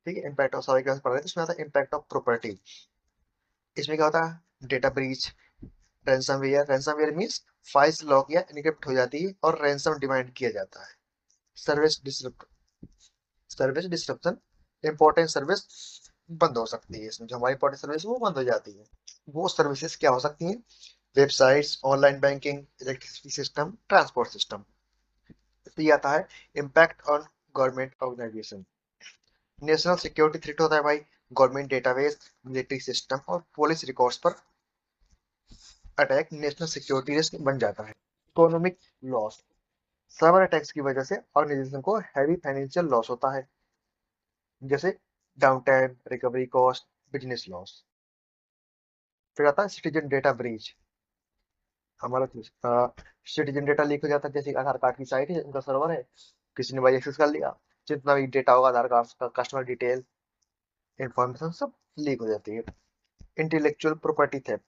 ठीक है, इम्पैक्ट ऑफ सॉरी पढ़ रहे थे, इसमें आता है इम्पैक्ट ऑफ प्रॉपर्टी। इसमें क्या होता है? Data breach, ransomware. Ransomware means files lock या एन्क्रिप्ट हो जाती है और रैंसम डिमांड किया जाता है। Service disrupt, service disruption, important service बंद हो सकती है। इसमें जो हमारी इंपॉर्टेंट सर्विस वो बंद हो जाती है। वो सर्विसेज क्या हो सकती हैं? Websites, online banking, electricity system, transport system. तो ये आता है impact on government organisation. National security threat होता है भाई। गवर्नमेंट डेटाबेस, मिलिट्री सिस्टम और पुलिस रिकॉर्ड्स पर अटैक नेशनल सिक्योरिटी रिस्क बन जाता है। इकोनॉमिक लॉस, साइबर अटैक्स की वजह से ऑर्गेनाइजेशन को हैवी फाइनेंशियल लॉस होता है, जैसे down time, recovery cost, business loss. फिर आता है सिटीजन डेटा ब्रीच। हमारा सिटीजन डेटा लीक हो जाता है, जैसे आधार कार्ड की साइट है, उनका सर्वर है, किसी ने भाई एक्सेस कर लिया, जितना भी डेटा होगा आधार कार्ड का, कस्टमर डिटेल, इंफॉर्मेशन सब लीक हो जाती है। Intellectual property theft,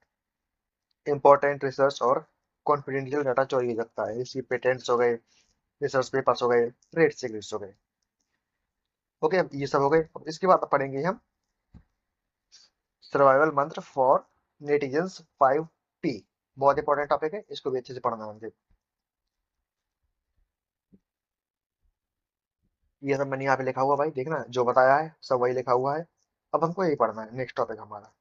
important research और कॉन्फिडेंशियल डाटा चोरी हो सकता है, इसकी पेटेंट्स हो गए, रिसर्च पेपर्स हो गए, ट्रेड सीक्रेट्स हो गए। ओके, अब ये सब हो गए। अब इसके बाद पढ़ेंगे हम सर्वाइवल मंत्र फॉर नेटिजन्स 5P। बहुत इंपॉर्टेंट टॉपिक है, इसको भी अच्छे से पढ़ना है मुझे। ये सब मैंने यहाँ पे लिखा हुआ भाई, देखना जो बताया है सब वही लिखा हुआ है। अब हमको यही पढ़ना है, नेक्स्ट टॉपिक हमारा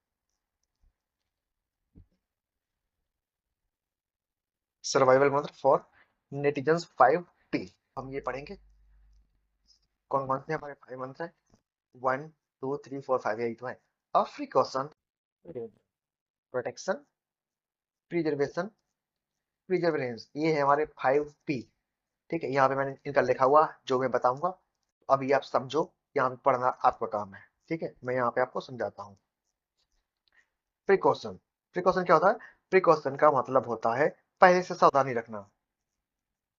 सर्वाइवल मंत्र फॉर नेटिजन्स 5P। हम ये पढ़ेंगे कौन कौन से हमारे 5 मंत्र है। 1 2 3 4 5 यही तो है। प्रिकॉशन, प्रोटेक्शन, प्रिजर्वेशन, प्रिजर्वेंस, ये है हमारे 5 P। ठीक है, यहाँ पे मैंने इनका लिखा हुआ जो मैं बताऊंगा, अभी आप समझो, यहाँ पे पढ़ना आपका काम है। ठीक है, मैं यहाँ पे आपको समझाता हूँ। प्रिकॉशन, प्रिकॉशन क्या होता है? प्रिकॉशन का मतलब होता है पहले से सावधानी रखना।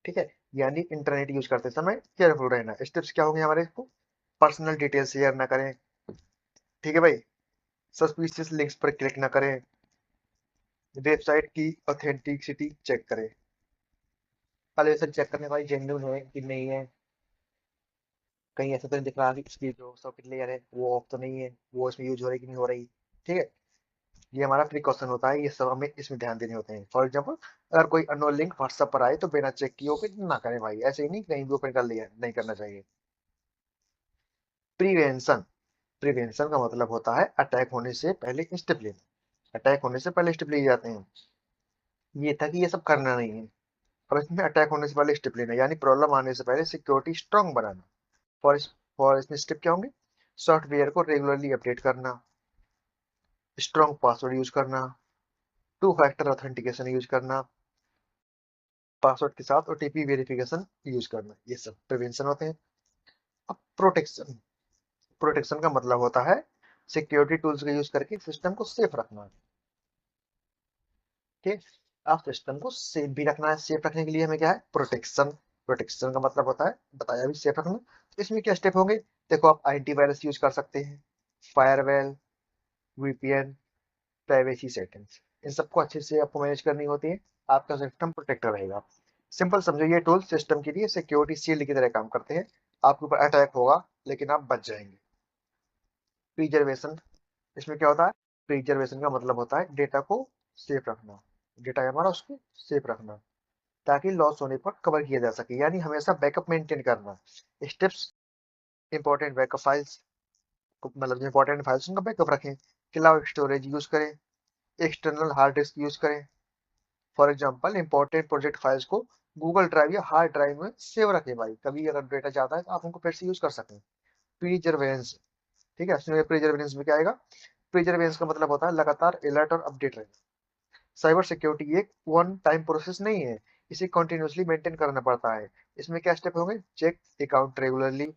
ठीक है, यानी इंटरनेट यूज करते समय केयरफुल रहना। स्टेप्स क्या होंगे हमारे? इसको पर्सनल डिटेल शेयर ना करें। ठीक है भाई, सस्पिशियस लिंक्स पर क्लिक ना करें, वेबसाइट की ऑथेंटिसिटी चेक करें। पहले से चेक करने भाई जेन्युइन है कि नहीं है, कहीं ऐसा तो नहीं दिख रहा कि इसकी जो सॉकेट लेयर है वो ऑफ तो नहीं है, वो इसमें यूज हो रही कि नहीं हो रही। ठीक है, ये हमारा प्रिकॉशन होता है, ये सब हमें इसमें ध्यान देने होते हैं। फॉर एग्जाम्पल, अगर कोई अननोन लिंक व्हाट्सएप पर आए तो बिना चेक किए ओपन ना करें भाई, ऐसे ही नहीं कहीं भी ओपन कर लिया, नहीं करना चाहिए। प्रिवेंशन, प्रिवेंशन का मतलब होता है अटैक होने से पहले स्टेप लेना। अटैक होने से पहले स्टेप लिए जाते हैं, ये था कि ये सब करना नहीं है। और इसमें अटैक होने से पहले स्टेप लेना यानी प्रॉब्लम आने से पहले security strong banana. For for इसमें स्टेप क्या होंगे? सॉफ्टवेयर को रेगुलरली अपडेट करना, स्ट्रांग पासवर्ड यूज करना, टू फैक्टर ऑथेंटिकेशन यूज करना, पासवर्ड के साथ ओटीपी वेरिफिकेशन यूज करना, ये सब प्रिवेंशन होते हैं। अब प्रोटेक्शन, प्रोटेक्शन का मतलब होता है सिक्योरिटी टूल्स का यूज करके सिस्टम को सेफ रखना। ठीक, आप सिस्टम को सेफ भी रखना है, सेफ रखने के लिए हमें क्या है? प्रोटेक्शन। प्रोटेक्शन का मतलब होता है बताया भी सेफ रखना। तो इसमें क्या स्टेप होंगे? देखो, आप एंटीवायरस यूज कर सकते हैं, फायरवेल, वीपीएन, प्राइवेसी सेटिंग्स, इन सबको अच्छे से आपको मैनेज करनी होती है, आपका सिस्टम प्रोटेक्टर रहेगा। सिंपल समझो, ये टूल सिस्टम के लिए सिक्योरिटी शील्ड की तरह काम करते हैं। आपके ऊपर अटैक होगा लेकिन आप बच जाएंगे। प्रिजर्वेशन, इसमें क्या होता है? प्रिजर्वेशन का मतलब होता है डेटा को सेफ रखना, डेटा हमारा उसको सेफ रखना ताकि लॉस होने पर कवर किया जा सके, यानी हमेशा बैकअप मेंटेन करना। स्टेप्स, इंपॉर्टेंट बैकअप फाइल्स, मतलब जो इंपॉर्टेंट फाइल्स उनका बैकअप रखें, क्लाउड स्टोरेज यूज करें, एक्सटर्नल हार्ड डिस्क यूज करें। For example, important project files को गूगल ड्राइव या हार्ड ड्राइव में सेव रखें भाई, कभी अगर डेटा जाता है तो आप उनको फिर से यूज कर सकें। प्रिजर्वेंस, ठीक है, इसमें प्रिजर्वेंस में क्या आएगा? प्रिजर्वेंस का मतलब होता है लगातार अलर्ट और अपडेट रहना। साइबर सिक्योरिटी एक वन टाइम प्रोसेस नहीं है, इसे कंटिन्यूअसली मेंटेन करना पड़ता है। इसमें क्या स्टेप होंगे? चेक अकाउंट रेगुलरली,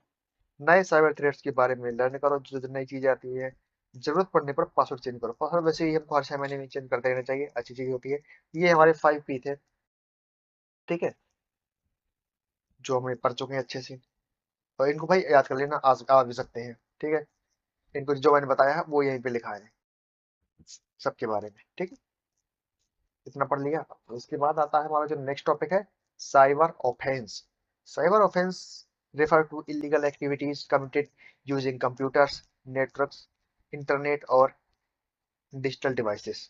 नए साइबर थ्रेट्स के बारे में लर्न करो, जो नई चीजें आती है, जरूरत पड़ने पर पासवर्ड चेंज करो। पासवर्ड वैसे ही हमको हर 6 महीने में चेंज करते रहना चाहिए, अच्छी चीज होती है। ये हमारे 5 P थे। ठीक है, जो हमें पढ़ चुके हैं अच्छे से, और इनको भाई याद कर लेना, आज आ भी सकते हैं। ठीक है, इनको जो मैंने बताया है वो यहीं पे लिखा है सबके बारे में। ठीक है, इतना पढ़ लिया। उसके बाद आता है हमारा जो नेक्स्ट टॉपिक है, cyber offence. Cyber offence refer to illegal activities committed using computers, networks, internet और digital devices.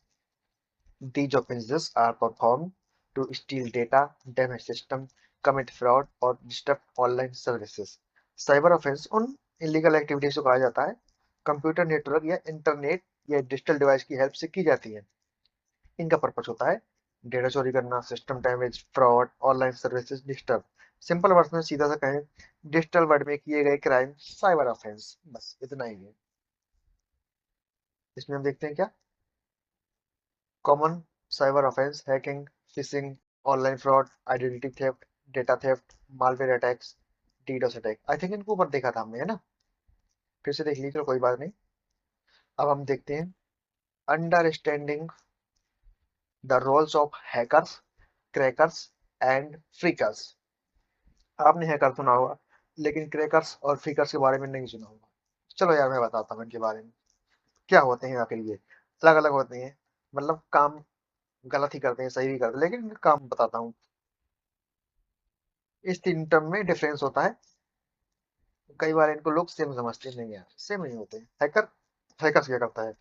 These offenses are performed to steal data, damage system, commit fraud और disrupt online services. Cyber offence उन illegal activities को कहा जाता है computer network या internet या digital device की हेल्प से की जाती है। इनका पर्पस होता है डेटा चोरी करना, system damage, fraud, online services disturb. Simple word में सीधा सा कहें, डिजिटल वर्ल्ड में किए गए क्राइम साइबर ऑफेंस, बस इतना ही है। इसमें हम देखते हैं क्या common cyber offence: hacking, fishing, online fraud, identity theft, data theft, malware attacks, DDoS attack. I think इनको ऊपर देखा था हमने, है ना? फिर से देख लीजिए, चलो कोई बात नहीं। अब हम देखते हैं understanding the roles of hackers, crackers and phreakers. आपने हैकर सुना होगा लेकिन क्रैकर्स और फ्रीकर्स के बारे में नहीं सुना होगा। चलो यार, मैं बताता हूँ इनके बारे में क्या होते हैं। आखिर ये अलग अलग होते हैं, मतलब काम गलत ही करते हैं, सही भी करते हैं, लेकिन काम बताता हूँ। इस तीन टर्म में डिफरेंस होता है, कई बार इनको लोग सेम समझते हैं, नहीं यार सेम नहीं होते। हैकर, हैकर क्या करता है?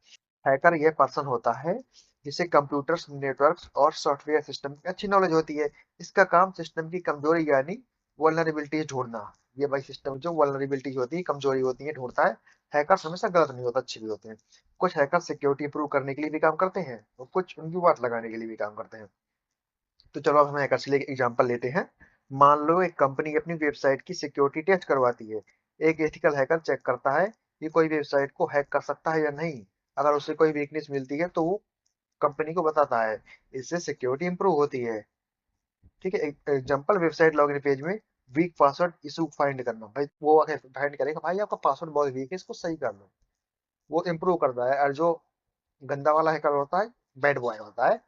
हैकर ये पर्सन होता है जिसे कंप्यूटर्स, नेटवर्क्स और सॉफ्टवेयर सिस्टम की अच्छी नॉलेज होती है। इसका काम सिस्टम की कमजोरी यानी वल्नरेबिलिटीज ढूंढना। ये भाई सिस्टम जो वल्नरेबिलिटीज होती है, कमजोरी होती है, ढूंढता है। हैकर्स हमेशा गलत नहीं होता, अच्छे भी होते हैं। कुछ हैकर सिक्योरिटी इंप्रूव करने के लिए भी काम करते हैं और कुछ उनकी बात लगाने के लिए भी काम करते हैं। तो चलो अब हम हैकर्स के लिए एग्जांपल लेते हैं, मान लो एक कंपनी अपनी वेबसाइट की सिक्योरिटी टेस्ट करवाती है। एक एथिकल हैकर चेक करता है कि कोई वेबसाइट को हैक कर सकता है या नहीं। अगर उसे कोई वीकनेस मिलती है तो वो कंपनी को बताता है। इससे सिक्योरिटी इंप्रूव होती है। ठीक है, एग्जांपल वेबसाइट लॉगिन पेज में वीक पासवर्ड इशू फाइंड करना। भाई वो आके फाइंड करेगा, भाई आपका पासवर्ड बहुत वीक है, इसको सही कर लो। वो इंप्रूव करता है। और जो गंदा वाला हैकर होता है, बैड बॉय होता है,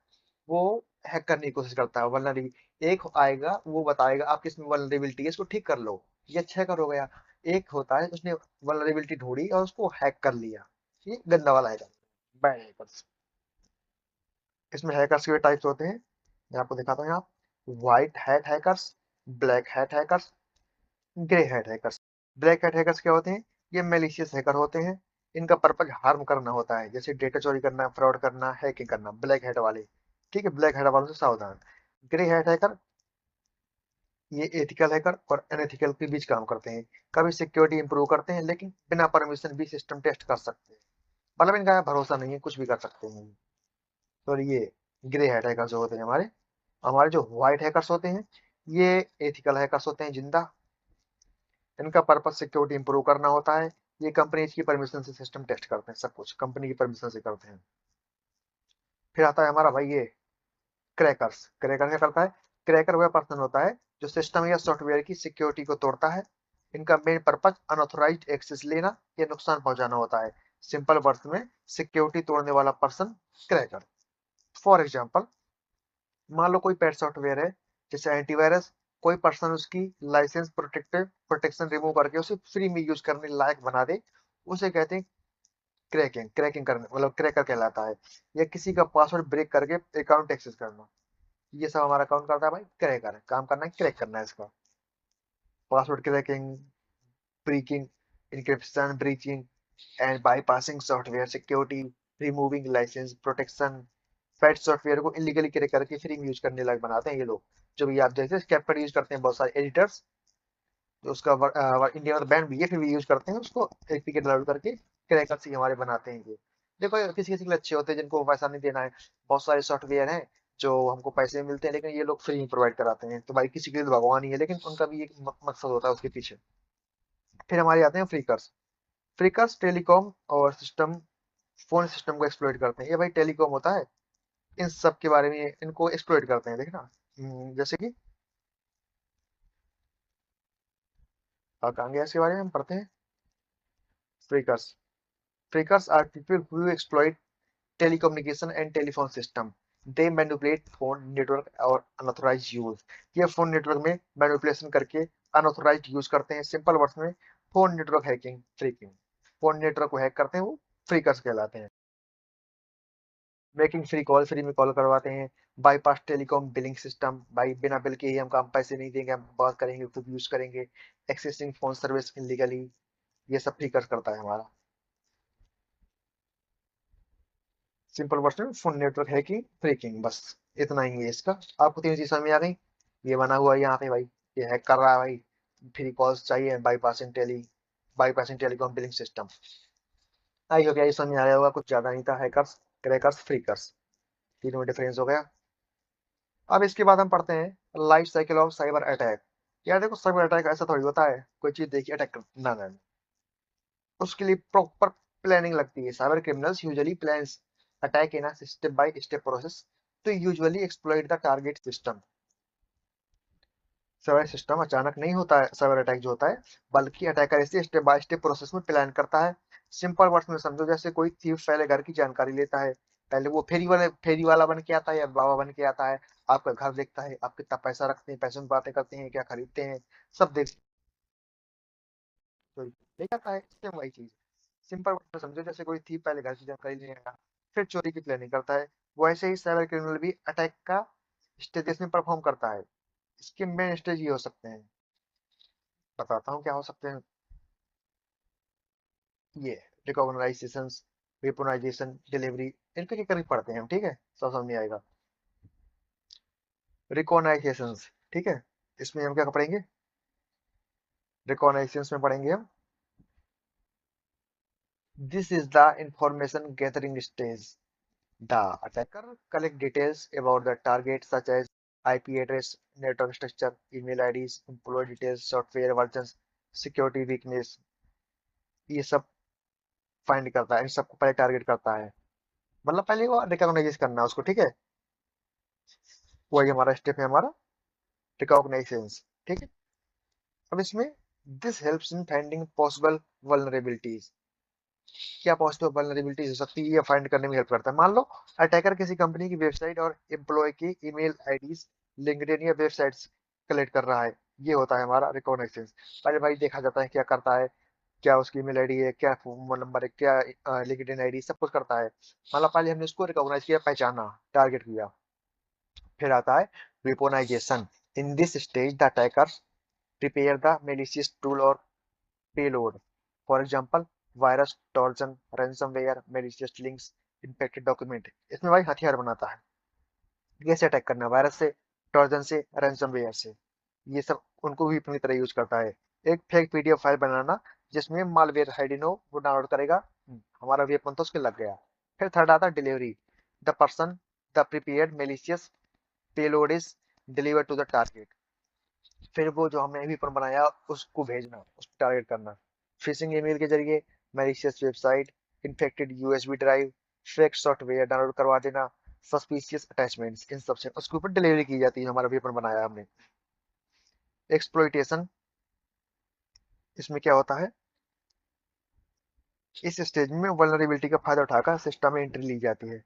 वो हैक करने की कोशिश करता है। वल्नरेबिलिटी एक आएगा, वो बताएगा आपकी इसमें वल्नरेबिलिटी है, इसको ठीक कर लो। ये अच्छा हैकर हो गया। एक होता है उसने वल्नरेबिलिटी ढूंढी और उसको हैक कर लिया। ये गंदा वाला हैकर, बैड हैकर्स। इसमें हैकर्स के टाइप्स होते हैं, मैं आपको दिखाता हूँ यहाँ। White hat hackers, black hat hackers, grey hat hackers. Black hat hackers क्या होते हैं? ये मेलिशियस हैकर होते हैं। इनका पर्पज हार्म करना होता है, जैसे डेटा चोरी करना, फ्रॉड करना, हैकिंग करना। ब्लैक हैट वाले, ठीक है, ब्लैक हैट वालों से सावधान। ग्रे हैट हैकर, ये एथिकल हैकर और अनएथिकल के बीच काम करते हैं। कभी सिक्योरिटी इंप्रूव करते हैं, लेकिन बिना परमिशन भी सिस्टम टेस्ट कर सकते हैं। मतलब इनका भरोसा नहीं है, कुछ भी कर सकते हैं। तो ये ग्रे हैट हैकर्स जो होते हैं हमारे। हमारे जो व्हाइट हैकर्स होते हैं, ये एथिकल हैकर्स होते हैं जिंदा। इनका पर्पस सिक्योरिटी इंप्रूव करना होता है। ये कंपनी की परमिशन से सिस्टम टेस्ट करते हैं, सब कुछ कंपनी की परमिशन से करते हैं। फिर आता है हमारा भाई ये क्रैकर्स। क्रैकर क्या करता है? क्रैकर वह पर्सन होता है जो सिस्टम या सॉफ्टवेयर की सिक्योरिटी को तोड़ता है। इनका मेन पर्पज अनऑथोराइज्ड एक्सेस लेना या नुकसान पहुंचाना होता है। सिंपल वर्ड्स में, सिक्योरिटी तोड़ने वाला पर्सन क्रैकर। फॉर एग्जाम्पल, मान लो कोई पेड सॉफ्टवेयर है, जैसे एंटीवायरस। कोई पर्सन उसकी लाइसेंस प्रोटेक्शन रिमूव करके उसे फ्री में यूज करने लायक बना दे, उसे कहते हैं क्रैकिंग। क्रैकिंग करने मतलब क्रैकर कहलाता है। या किसी का पासवर्ड ब्रेक करके अकाउंट एक्सेस करना, ये सब हमारा अकाउंट करता है भाई क्रैकर है। काम करना है, क्रैक करना है इसका। Password cracking, breaking, encryption breaching and bypassing software security, removing licence protection. Paid software को इलीगली क्रैक करके फ्री में यूज करने लायक बनाते हैं ये लोग। जो भी आप जैसे कैपकट यूज करते हैं बहुत सारे एडिटर्स, तो उसका इंडिया में बैन भी है, फिर भी यूज करते हैं उसको। एपीके डाउनलोड करके क्रैकर्स ही हमारे बनाते हैं ये। देखो ये किसी किसी के लिए अच्छे होते हैं, जिनको पैसा नहीं देना है। बहुत सारे सॉफ्टवेयर हैं जो हमको पैसे मिलते हैं, लेकिन ये लोग फ्री में प्रोवाइड कराते हैं। तो भाई किसी के लिए तो भगवान ही है, लेकिन उनका भी एक मकसद होता है उसके पीछे। फिर हमारे आते हैं फ्रीकर्स। फ्रीकर्स टेलीकॉम और सिस्टम, फोन सिस्टम को एक्सप्लॉइट करते हैं। ये भाई टेलीकॉम होता है, इन सब के बारे में इनको एक्सप्लॉइट करते हैं, देखना। जैसे कि कहाँ गया, इसके बारे में हम पढ़ते हैं। Phreakers. Phreakers are people who exploit telecommunication and telephone system. They manipulate phone network और unauthorized use. ये फोन नेटवर्क में मैनिपुलेशन करके अनऑथोराइज्ड यूज करते हैं। सिंपल वर्ड्स में, phone network hacking, freaking. Phone network को हैक करते हैं, वो फ्रीकर्स कहलाते हैं। मेकिंग फ्री कॉल, फ्री में कॉल करवाते हैं। बाईपास टेलीकॉम बिलिंग सिस्टम, भाई बिना बिल के ही हम पैसे नहीं देंगे, हम बात करेंगे, खूब यूज करेंगे। एक्सेसिंग फोन सर्विस इलीगली, ये सब फ्रीकर्स करता है हमारा। सिंपल वर्ड्स में, फोन नेटवर्क हैकिंग, ब्रेकिंग, बस इतना ही है इसका। आपको तीन चीज समझ में आ गई। ये बना हुआ है यहाँ पे भाई, ये हैक कर रहा है भाई। फ्री कॉल्स चाहिए, bypassing telecom billing system. I hope यही समझ में आया होगा, कुछ ज्यादा नहीं था। हैकर्स, क्रैकर्स, फ्रीकर्स, तीनों में डिफरेंस हो गया। अब इसके बाद हम पढ़ते हैं life cycle of cyber attack. यार देखो, साइबर अटैक ऐसा थोड़ी होता है कोई चीज देखी अटैक कर, ना ना ना। उसके लिए प्रॉपर प्लानिंग लगती है। Cyber criminals usually plans attack in a step by step process to usually exploit the target system. Server system अचानक नहीं होता है सर्वर अटैक जो होता है, बल्कि अटैकर इसे स्टेप बाय स्टेप प्रोसेस में प्लान करता है। सिंपल वर्ड्स में समझो, जैसे कोई थीफ पहले घर की जानकारी लेता है। पहले वो फेरी वाला बन के आता है या बाबा बन के आता है। आपका घर देखता है, आप कितना पैसा रखते हैं, पैसों की बातें करते हैं, क्या खरीदते हैं, सब देख तो लेके आता है। सेम वही चीज। सिंपल वर्ड में समझो, जैसे कोई थीफ पहले घर की जानकारी लेने आया, फिर चोरी की प्लानिंग करता है। वैसे ही साइबर क्रिमिनल भी अटैक का स्टेजेस में परफॉर्म करता है। इसके मेन स्टेज ये हो सकते हैं, बताता हूँ क्या हो सकते हैं। ये रिकॉग्नाइजेशन, वेपनाइजेशन, डिलीवरी, इनके के करीब पढ़ते हैं हम, ठीक है, सब समझ में आएगा। रिकॉग्नाइजेशन, ठीक है, इसमें हम क्या पढ़ेंगे? रिकॉग्नाइजेशन में पढ़ेंगे हम, this is the information gathering stage. The attacker collect details about the target such as IP address, network structure, email IDs, employ details, software version, security weakness, ये सब फाइंड करता है, इन सबको पहले टारगेट करता है। मतलब पहले वो रिकॉग्नाइज करना है उसको, ठीक है। वही हमारा स्टेप है, हमारा रिकॉग्नाइजेंस, ठीक है। अब इसमें this helps in finding possible vulnerabilities. क्या पॉसिबल वल्नरेबिलिटीज हो सकती है, ये फाइंड करने में हेल्प करता है। मान लो अटैकर किसी कंपनी की वेबसाइट और एम्प्लॉय की ईमेल आईडीज, लिंक्डइन या वेबसाइट्स कलेक्ट कर रहा है। ये होता है हमारा रिकॉग्नाइजेंस। पहले भाई देखा जाता है क्या करता है, क्या उसकी ईमेल आईडी है, क्या फोन नंबर है, क्या लिंक्डइन आईडी, सब कुछ करता है। मतलब पहले हमने उसको रिकॉग्नाइज किया, पहचाना, टारगेट किया। फिर आता है weaponisation. In this stage the attacker prepare the malicious tool or payload. For example, virus, trojan, ransomware, malicious links, infected document. इसमें भाई हथियार बनाता है, कैसे अटैक करना, वायरस से, ट्रोजन से, रैंसमवेयर से, ये सब उनको भी अपनी तरह यूज करता है। एक फेक पीडीएफ फाइल बनाना जिसमें मालवेयर हाइडिनो वो डाउनलोड करेगा, हमारा वेपन तो उसके लग गया। फिर थर्ड आता है delivery. The person the prepared malicious payload is deliver to the target. फिर वो जो हमने वेपन बनाया उसको भेजना, उसको टारगेट करना। फिशिंग ईमेल के जरिए, malicious website, infected USB drive, fake software download करवा देना, सस्पिशियस अटैचमेंट्स, इन सब से उसके ऊपर डिलीवरी की जाती है। हमारा वेपन बनाया हमने। एक्सप्लॉइटेशन, इसमें क्या होता है, इस स्टेज में वल्नरेबिलिटी का फायदा उठाकर सिस्टम में एंट्री ली जाती है।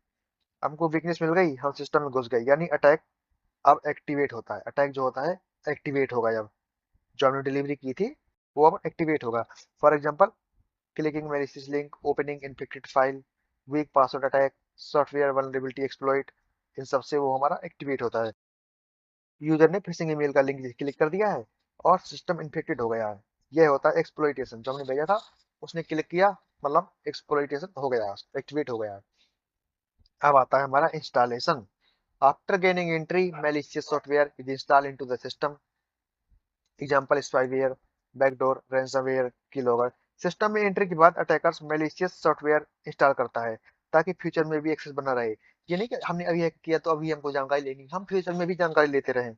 हमको वीकनेस मिल गई, हम सिस्टम में घुस गए, यानी अटैक अब एक्टिवेट होता है। अटैक जो होता है एक्टिवेट होगा, जब जो हमने डिलीवरी की थी वो अब एक्टिवेट होगा। For example, clicking malicious link, opening infected file, weak password attack, software vulnerability exploit, इन सब से वो हमारा एक्टिवेट होता है। यूजर ने फिशिंग ईमेल का लिंक क्लिक कर दिया है और सिस्टम इन्फेक्टेड हो गया है। यह होता है एक्सप्लॉइटेशन। जो हमने भेजा था उसने क्लिक किया, मतलब एक्सप्लॉइटेशन हो गया, एक्टिवेट हो गया। अब आता है हमारा installation. After gaining entry, malicious software is install into the system. Example, spyware, backdoor, ransomware, keylogger. System में एंट्री के बाद अटैकर्स मैलिशियस सॉफ्टवेयर इंस्टॉल करता है ताकि फ्यूचर में भी एक्सेस बना रहे। ये नहीं कि हमने अभी हैक किया तो अभी हमको जानकारी लेनी, हम फ्यूचर में भी जानकारी लेते रहें।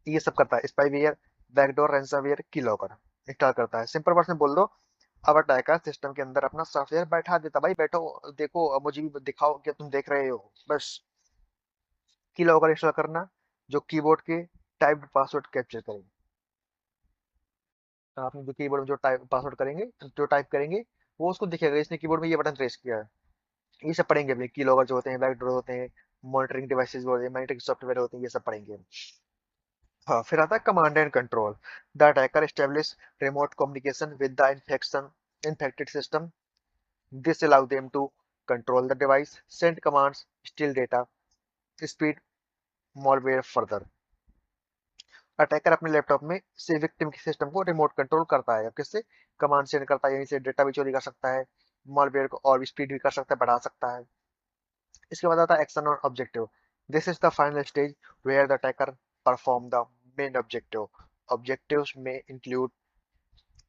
ये सब करता है spyware, backdoor, ransomware, keylogger install करता है। सिंपल वर्ड में बोल दो, अब अटैकर सिस्टम के अंदर अपना सॉफ्टवेयर बैठा देता, भाई बैठो देखो, अब मुझे भी दिखाओ क्या तुम देख रहे हो, बस। कीलॉगर इंस्टॉल करना, जो कीबोर्ड के टाइप्ड पासवर्ड कैप्चर करेगा। आपने जो कीबोर्ड में जो टाइप पासवर्ड करेंगे, जो टाइप करेंगे, वो उसको दिखेगा इसने कीबोर्ड में ये बटन प्रेस किया है। ये सब पढ़ेंगे अपने की लॉगर जो होते हैं, बैकडोर होते हैं, मॉनिटरिंग डिवाइसेस होते हैं, मॉनिटरिंग सॉफ्टवेयर होते हैं, ये सब पढ़ेंगे। हाँ, फिर आता है command and control. The attacker establish remote communication with the infected system. This allow them to control the device, send commands, steal data, speed malware further. Attacker अपने लैपटॉप में से विक्टिम के सिस्टम को रिमोट कंट्रोल करता है। अब किससे, command send करता है, यहीं से डेटा भी चोरी कर सकता है, मॉलवेयर को और भी स्पीड भी कर सकता है, बढ़ा सकता है। इसके बाद आता है एक्शन और objective. This is the final stage where the attacker perform the main objective. Objectives में include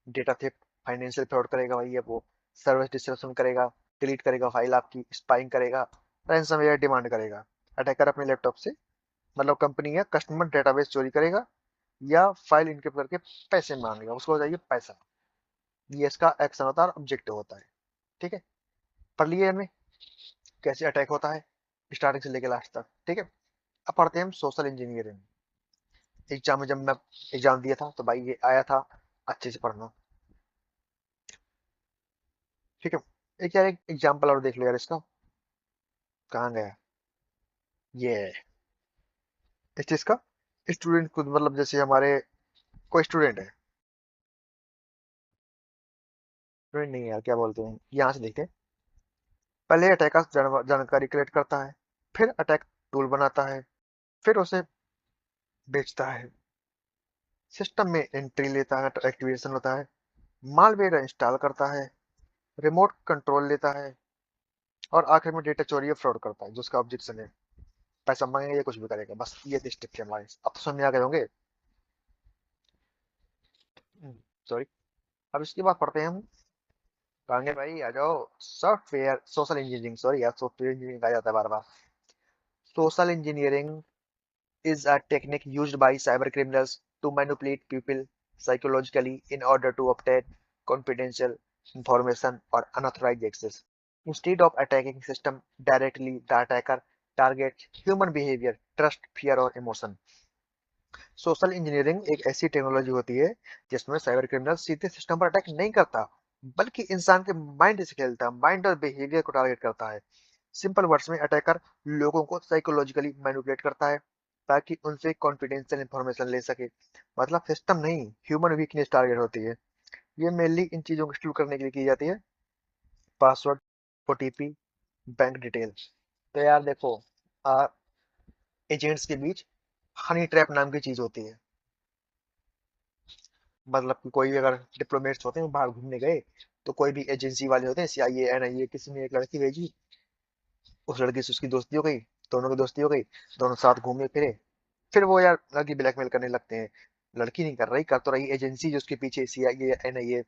data theft, financial fraud करेगा भाई ये वो, सर्विस डिस्ट्रप्शन करेगा, डिलीट करेगा फाइल आपकी, स्पाइंग करेगा, रैंसमवेयर डिमांड करेगा। अटैकर अपने लैपटॉप से, मतलब कंपनी या कस्टमर डेटाबेस चोरी करेगा या फाइल इनक्रिप्ट करके पैसे मांगेगा, उसको हो जाइए पैसा। ये इसका एक्शन होता है, ऑब्जेक्टिव होता है, ठीक है। पढ़ लिए हमने कैसे अटैक होता है स्टार्टिंग से लेकर लास्ट तक, ठीक है। अब पढ़ते हैं हम सोशल इंजीनियरिंग। एग्जाम में जब मैं एग्जाम दिया था तो भाई ये आया था, अच्छे से पढ़ना, ठीक है। एक यार एक एग्जाम्पल और देख लो यार इसका, कहाँ गया ये, इस चीज का। स्टूडेंट खुद, मतलब जैसे हमारे कोई स्टूडेंट है, स्टूडेंट नहीं है यार, क्या बोलते हैं, यहाँ से देखते हैं। पहले अटैकर जानकारी कलेक्ट करता है, फिर अटैक टूल बनाता है, फिर उसे बेचता है, सिस्टम में एंट्री लेता है, एक्टिवेशन होता है, मालवेयर इंस्टॉल करता है, रिमोट कंट्रोल लेता है, और आखिर में डेटा चोरी या फ्रॉड करता है, जो उसका ऑब्जेक्शन है। पैसा मांगेगा या कुछ भी करेगा, बस ये स्टेप थे हमारे। अब तो समझ में आ गए होंगे। सॉरी। अब इसके बाद पढ़ते हैं हम, कहेंगे भाई आ जाओ सॉफ्टवेयर सोशल इंजीनियरिंग, सॉरी यार, सॉफ्टवेयर इंजीनियरिंग आ जाता है बार बार। Social engineering is a technique used by cyber criminals to manipulate people psychologically in order to obtain confidential information or unauthorized access. Instead of attacking system directly, the attacker targets human behavior, trust, fear और emotion. Social engineering एक ऐसी technology होती है जिसमें cyber criminal सीधे system पर attack नहीं करता, बल्कि इंसान के माइंड से खेलता है, माइंड और बिहेवियर को टारगेट करता है। सिंपल वर्ड्स में अटैकर लोगों को साइकोलॉजिकली मैनिपुलेट करता है ताकि उनसे कॉन्फिडेंशियल इंफॉर्मेशन ले सके। मतलब सिस्टम नहीं, ह्यूमन वीकनेस टारगेट होती है। ये मेनली इन चीजों को स्टोर करने के लिए की जाती है। Password, OTP, bank details. तो यार देखो, एजेंट्स के बीच हनी ट्रैप नाम की चीज होती है। मतलब कि कोई भी अगर डिप्लोमेट्स होते हैं बाहर घूमने गए, तो कोई भी एजेंसी वाले होते हैं, सीआईए, एनआईए, किसी ने एक लड़की भेजी, उस लड़की से उसकी दोस्ती हो गई, दोनों की दोस्ती हो गई, दोनों साथ घूमे फिरे, फिर वो यार लड़की ब्लैकमेल करने लगते हैं। लड़की नहीं कर रही, कर तो रही एजेंसी जो उसके पीछे सीआईए, एनआईए,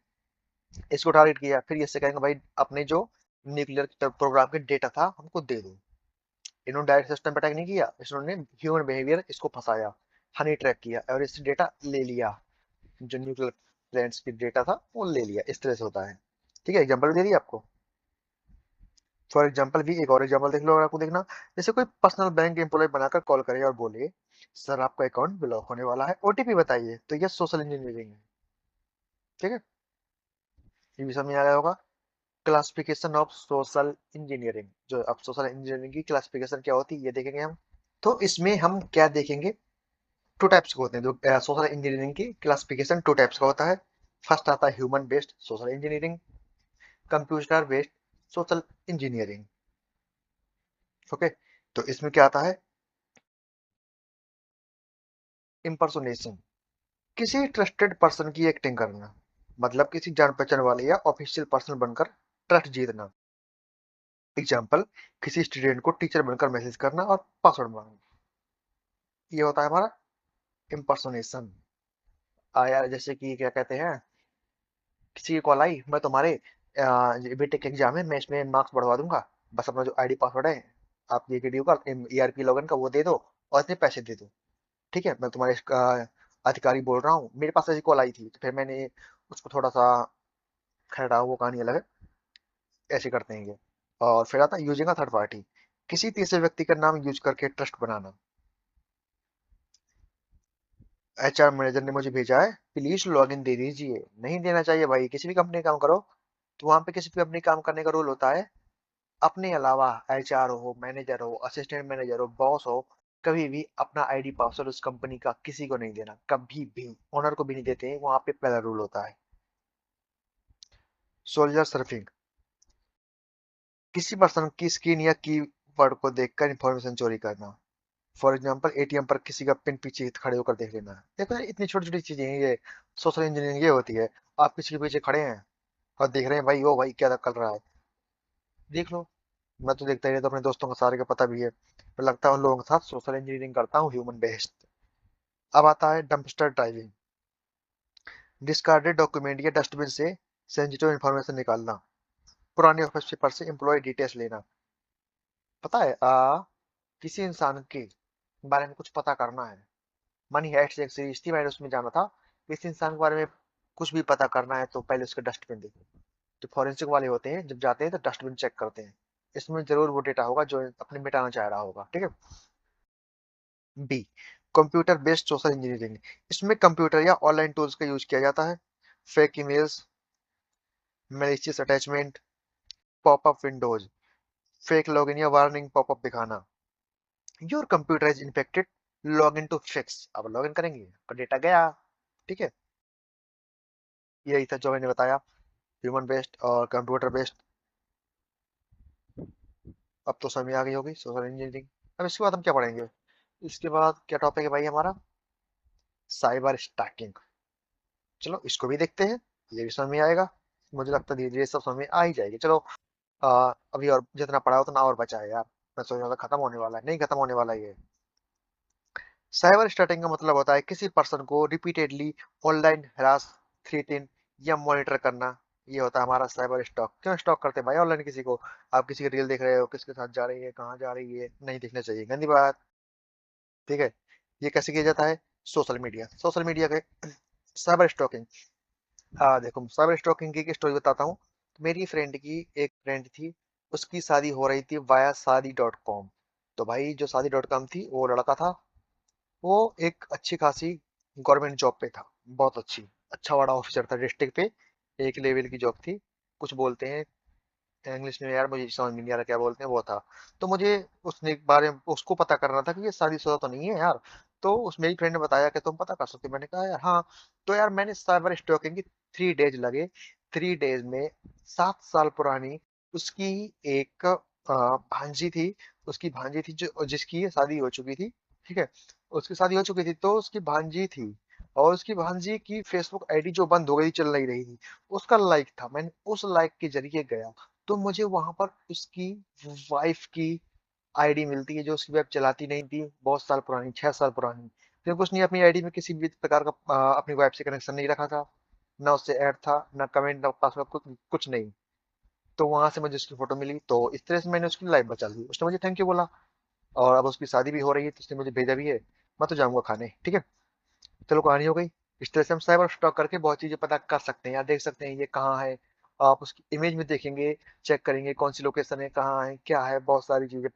इसको टारगेट किया। फिर ये से कहेंगे भाई अपने जो न्यूक्लियर प्रोग्राम के डेटा था हमको दे दो। इन्होंने डायरेक्ट सिस्टम पे अटैक नहीं किया, इन्होंने ह्यूमन बिहेवियर इसको फंसाया, हनी ट्रैप किया और इससे डेटा ले लिया। जो न्यूक्लियर प्लांट्स की डेटा था वो ले लिया। इस तरह से होता है। ठीक है, एग्जांपल दे दिया आपको। फॉर एग्जांपल भी एक और एग्जांपल देख लो अगर आपको देखना। जैसे कोई पर्सनल बैंक एम्प्लॉय बनाकर कॉल करे और बोले सर आपका अकाउंट ब्लॉक होने वाला है, ओटीपी बताइए, तो ये सोशल इंजीनियरिंग है। ठीक है, ये भी समझ में आ गया होगा। क्लासिफिकेशन ऑफ सोशल इंजीनियरिंग, जो अब सोशल इंजीनियरिंग की क्लासिफिकेशन क्या होती है ये देखेंगे हम। तो इसमें हम क्या देखेंगे, टू टाइप्स के होते हैं। जो सोशल इंजीनियरिंग की क्लासिफिकेशन टू टाइप्स का होता है। फर्स्ट आता है human based social engineering, computer based social engineering. Okay, तो इसमें क्या आता है, इम्पर्सोनेशन, किसी ट्रस्टेड पर्सन की एक्टिंग करना। मतलब किसी जान पहचान वाले या ऑफिशियल पर्सन बनकर ट्रस्ट जीतना। एग्जाम्पल, किसी स्टूडेंट को टीचर बनकर मैसेज करना और पासवर्ड मांगना, ये होता है हमारा इम्पर्सोनेशन। आया जैसे कि क्या कहते हैं, किसी की कॉल आई, मैं तुम्हारे बीटेक एग्जाम है, मैं इसमें मार्क्स बढ़वा दूंगा, बस अपना जो आईडी पासवर्ड है आप ये वीडियो का ईआरपी लॉगिन का वो दे दो और इतने पैसे दे दो। ठीक है, मैं तुम्हारे अधिकारी बोल रहा हूँ, मेरे पास ऐसी कॉल आई थी, तो फिर मैंने उसको थोड़ा सा खड़ा, वो कहानी अलग है। ऐसे करते हैं ये। और फिर आता है यूजिंग अ थर्ड पार्टी, किसी तीसरे व्यक्ति का नाम यूज करके ट्रस्ट बनाना। एचआर मैनेजर ने मुझे भेजा है, प्लीज लॉग इन दे दीजिए। नहीं देना चाहिए भाई, किसी भी कंपनी काम करो तो वहां पे किसी भी कंपनी काम करने का रूल होता है, अपने अलावा एचआर हो, मैनेजर हो, असिस्टेंट मैनेजर हो, बॉस हो, कभी भी अपना आईडी पासवर्ड उस कंपनी का किसी को नहीं देना, कभी भी ओनर को भी नहीं देते हैं, वहां पे पहला रूल होता है। सोल्जर सर्फिंग, किसी पर्सन की स्क्रीन या कीवर्ड को देखकर इंफॉर्मेशन चोरी करना। फॉर एग्जाम्पल, एटीएम पर किसी का पिन पीछे खड़े होकर देख लेना। देखो यार, इतनी छोटी छोटी चीजें हैं ये। सोशल इंजीनियरिंग ये होती है। आप किसी के पीछे खड़े हैं और देख रहे हैं भाई, ओ भाई क्या कर रहा है, देख लो। मैं तो देखता ही नहीं, तो अपने दोस्तों को सारे का पता भी है, पर लगता है उन लोगों के साथ सोशल इंजीनियरिंग करता हूँ, ह्यूमन बेस्ड। अब आता है डंपस्टर ड्राइविंग, डिस्कार्डेड डॉक्यूमेंट या डस्टबिन से सेंसिटिव इंफॉर्मेशन निकालना। पुराने ऑफिस पेपर से एम्प्लॉय डिटेल्स लेना। पता है किसी इंसान के बारे में कुछ पता करना है, मनी हाइस्ट एक सीरीज थी, मैंने उसमें जाना था, किसी इंसान के बारे में कुछ भी पता करना है तो पहले उसका डस्टबिन देखो। जो फॉरेंसिक वाले होते हैं जब जाते हैं तो डस्टबिन चेक करते हैं, इसमें जरूर वो डेटा होगा जो अपने मिटाना चाह रहा होगा। ठीक है। B, computer based social engineering, इसमें कंप्यूटर या ऑनलाइन टूल्स का यूज किया जाता है। Fake emails, malicious attachment, popup windows, fake login या वार्निंग पॉपअप दिखाना। Your computer is infected, log in to fix. अब लॉग इन करेंगे और डेटा गया। ठीक है, यही था जो मैंने बताया, ह्यूमन बेस्ड और कंप्यूटर बेस्ड। अब तो समझ में आ गई होगी सोशल इंजीनियरिंग। अब इसके बाद हम क्या पढ़ेंगे, इसके बाद क्या टॉपिक है भाई हमारा, साइबर स्टैकिंग। चलो इसको भी देखते हैं, ये भी समझ में आएगा। मुझे लगता है धीरे धीरे सब समझ में आ ही जाएगी। चलो अभी और जितना पढ़ा उतना और बचा है यार। मैं सोच रहा था खत्म होने वाला है, नहीं खत्म होने वाला है ये। साइबर स्टैकिंग का मतलब होता है किसी पर्सन को रिपीटेडली ऑनलाइन हरास, थ्रेटन या मॉनिटर करना। ये होता है हमारा साइबर स्टॉक। क्यों स्टॉक करते हैं भाई ऑनलाइन किसी को, आप किसी की रील देख रहे हो, किसके साथ जा रही है, कहाँ जा रही है, नहीं देखना चाहिए, गंदी बात। ठीक है, ये कैसे किया जाता है? सोशल मीडिया के साइबर स्टॉकिंग। हाँ देखो, साइबर स्टॉकिंग की एक स्टोरी बताता हूँ। तो मेरी फ्रेंड की एक फ्रेंड थी, उसकी शादी हो रही थी वाया शादी.com। तो भाई जो शादी.com थी, वो लड़का था, वो एक अच्छी खासी गवर्नमेंट जॉब पे था, बहुत अच्छी, अच्छा बड़ा ऑफिसर था डिस्ट्रिक्ट पे, एक लेवल की जॉब थी। कुछ बोलते हैं इंग्लिश में यार, मुझे समझ में नहीं आ रहा क्या बोलते हैं, वो था। तो मुझे उसने एक बारे में उसको पता करना था कि ये शादीशुदा तो नहीं है यार। तो उस मेरी फ्रेंड ने बताया कि तुम पता कर सकते हो। मैंने कहा यार हाँ। तो यार मैंने साइबर स्टॉकिंग की 3 डेज लगे। 3 डेज में 7 साल पुरानी उसकी एक भांजी थी। उसकी भांजी थी जो जिसकी शादी हो चुकी थी, ठीक है। उसकी शादी हो चुकी थी, तो उसकी भांजी थी, और उसकी भांजी की फेसबुक आईडी जो बंद हो गई, चल नहीं रही थी, उसका लाइक था। मैंने उस लाइक के जरिए गया, तो मुझे वहां पर उसकी वाइफ की आईडी मिलती है, जो उसकी वेब चलाती नहीं थी, बहुत साल पुरानी, 6 साल पुरानी। क्योंकि उसने अपनी आईडी में किसी भी प्रकार का अपनी वाइफ से कनेक्शन नहीं रखा था, ना उससे ऐड था, ना कमेंट, ना पासवर्ड, कुछ कुछ नहीं। तो वहां से मुझे उसकी फोटो मिली, तो इस तरह से मैंने उसकी लाइफ बचा ली। उसने मुझे थैंक यू बोला, और अब उसकी शादी भी हो रही है, तो उसने मुझे भेजा भी है। मैं तो जाऊंगा खाने, ठीक है। चलो कहानी हो गई। इस तरह से हम साइबर स्टॉक करके बहुत चीजें पता कर सकते हैं, या देख सकते हैं ये कहाँ है। आप उसकी इमेज में देखेंगे, चेक करेंगे कौन सी लोकेशन है, कहाँ है, क्या है, बहुत सारी चीजें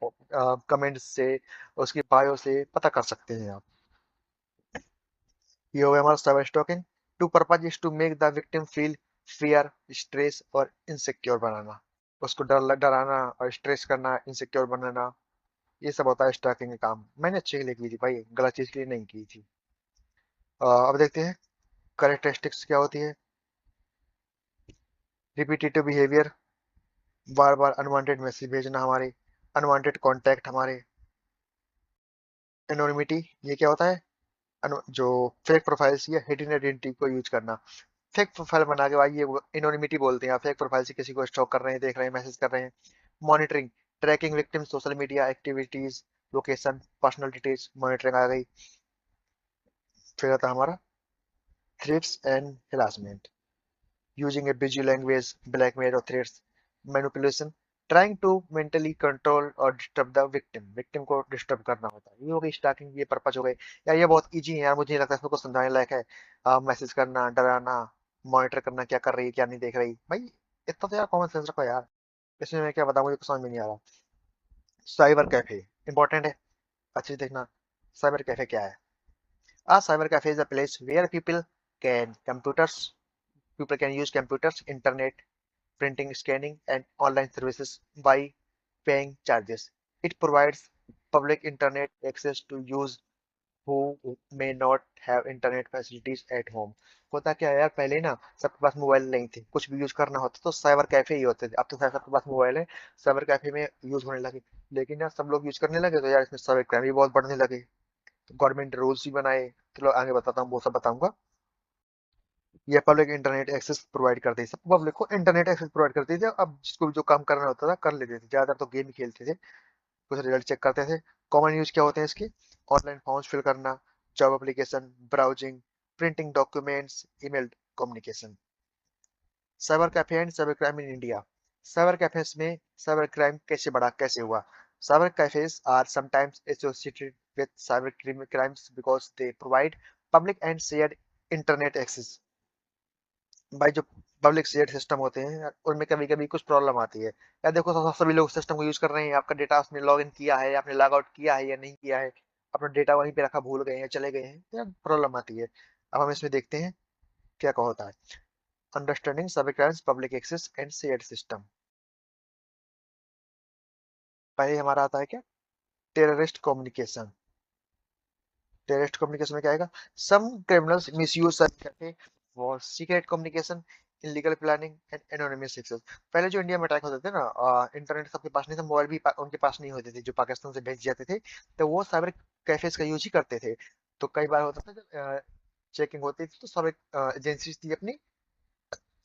कमेंट्स से, उसकी बायो से पता कर सकते हैं आप। ये हो गया हमारा cyber stalking. To purpose is to make the victim feel fear, stress और इनसिक्योर बनाना। उसको डराना और स्ट्रेस करना, इनसिक्योर बनाना, ये सब होता है स्टॉकिंग का काम। मैंने अच्छे के लिए की थी भाई, गलत चीज के लिए नहीं की थी। अब देखते हैं करेक्टरिस्टिक्स क्या होती है। रिपीटेटिव बिहेवियर, बार बार अनवांटेड मैसेज भेजना हमारे, अनवांटेड कांटेक्ट हमारे। एनोनिमिटी, ये क्या होता है? जो फेक प्रोफाइल्स या हिडन आइडेंटिटी को यूज करना। फेक प्रोफाइल बना के भाई, ये एनोनिमिटी बोलते हैं। आप फेक प्रोफाइल से किसी को स्टॉक कर रहे हैं, देख रहे हैं, मैसेज कर रहे हैं। Monitoring, tracking victim social media activities, location, personal details, monitoring आ गई। फिर आता है हमारा threats and harassment, using a busy language, blackmail or threats, manipulation, trying to mentally control or disturb the victim, victim को डिस्टर्ब करना होता है। ये हो गई स्टार्टिंग, ये पर्पज हो गए। यार ये बहुत इजी है यार, मुझे नहीं लगता इसमें कुछ समझाने लायक है। मैसेज करना, डराना, मॉनिटर करना, क्या कर रही है, क्या नहीं देख रही भाई, इतना तो यार कॉमन सेंस रखो यार। इसमें मैं क्या बताऊं, मुझे कुछ समझ में नहीं आ रहा। साइबर कैफे इंपॉर्टेंट है, अच्छे से देखना। साइबर कैफे क्या है? Cyber cafe is a place where people can use computers, internet, printing, scanning, and online services by paying charges. It provides public internet access to use who may not have internet facilities at home. होता क्या है यार, पहले ना सबके पास mobile नहीं थे, कुछ भी यूज करना होता तो साइबर कैफे ही होते थे। अब तो खैर सबके पास मोबाइल है, साइबर कैफे में यूज होने लगे। लेकिन यार सब लोग यूज करने लगे, तो यार इसमें साइबर क्राइम भी बहुत बढ़ने लगे। तो गवर्नमेंट रूल्स भी बनाए। चलो आगे बताता हूँ, वो सब बताऊंगा। ये पब्लिक इंटरनेट एक्सेस प्रोवाइड करती है, सब पब्लिक को इंटरनेट एक्सेस प्रोवाइड करती थी। अब जिसको भी जो काम करना होता था कर लेते थे, ज्यादातर तो गेम ही खेलते थे, कुछ रिजल्ट चेक करते थे। कॉमन यूज क्या होते हैं इसके? ऑनलाइन फॉर्म्स फिल करना, job application, browsing, printing documents, email communication. Cyber cafe and cyber crime in India. Cyber cafes में साइबर क्राइम कैसे बढ़ा, कैसे हुआ? Cyber cafes are sometimes associated with cyber crimes because they provide public and shared internet access। भाई जो public share system होते हैं उनमें कभी कभी कुछ प्रॉब्लम आती है। या देखो सभी लोग सिस्टम को यूज कर रहे हैं, आपका डेटा आपने लॉग इन किया है, आपने लॉग आउट किया है या नहीं किया है, अपना डेटा वहीं पे रखा, भूल गए हैं, चले गए हैं, तो प्रॉब्लम आती है। अब हम इसमें देखते हैं क्या क्या होता है। Understanding cyber crimes, public access and share system. पहले हमारा आता है क्या? Terrorist communication. टेररिस्ट कम्युनिकेशन में क्या आएगा? सम क्रिमिनल्स मिसयूज करके for secret communication, illegal planning and anonymous access. पहले जो इंडिया में अटैक होते थे ना, इंटरनेट सबके पास नहीं था, मोबाइल भी उनके पास नहीं होते थे, जो पाकिस्तान से भेज जाते थे, तो वो साइबर कैफेज का यूज ही करते थे। तो कई बार होता था जब चेकिंग होती थी, तो सब एजेंसी थी अपनी,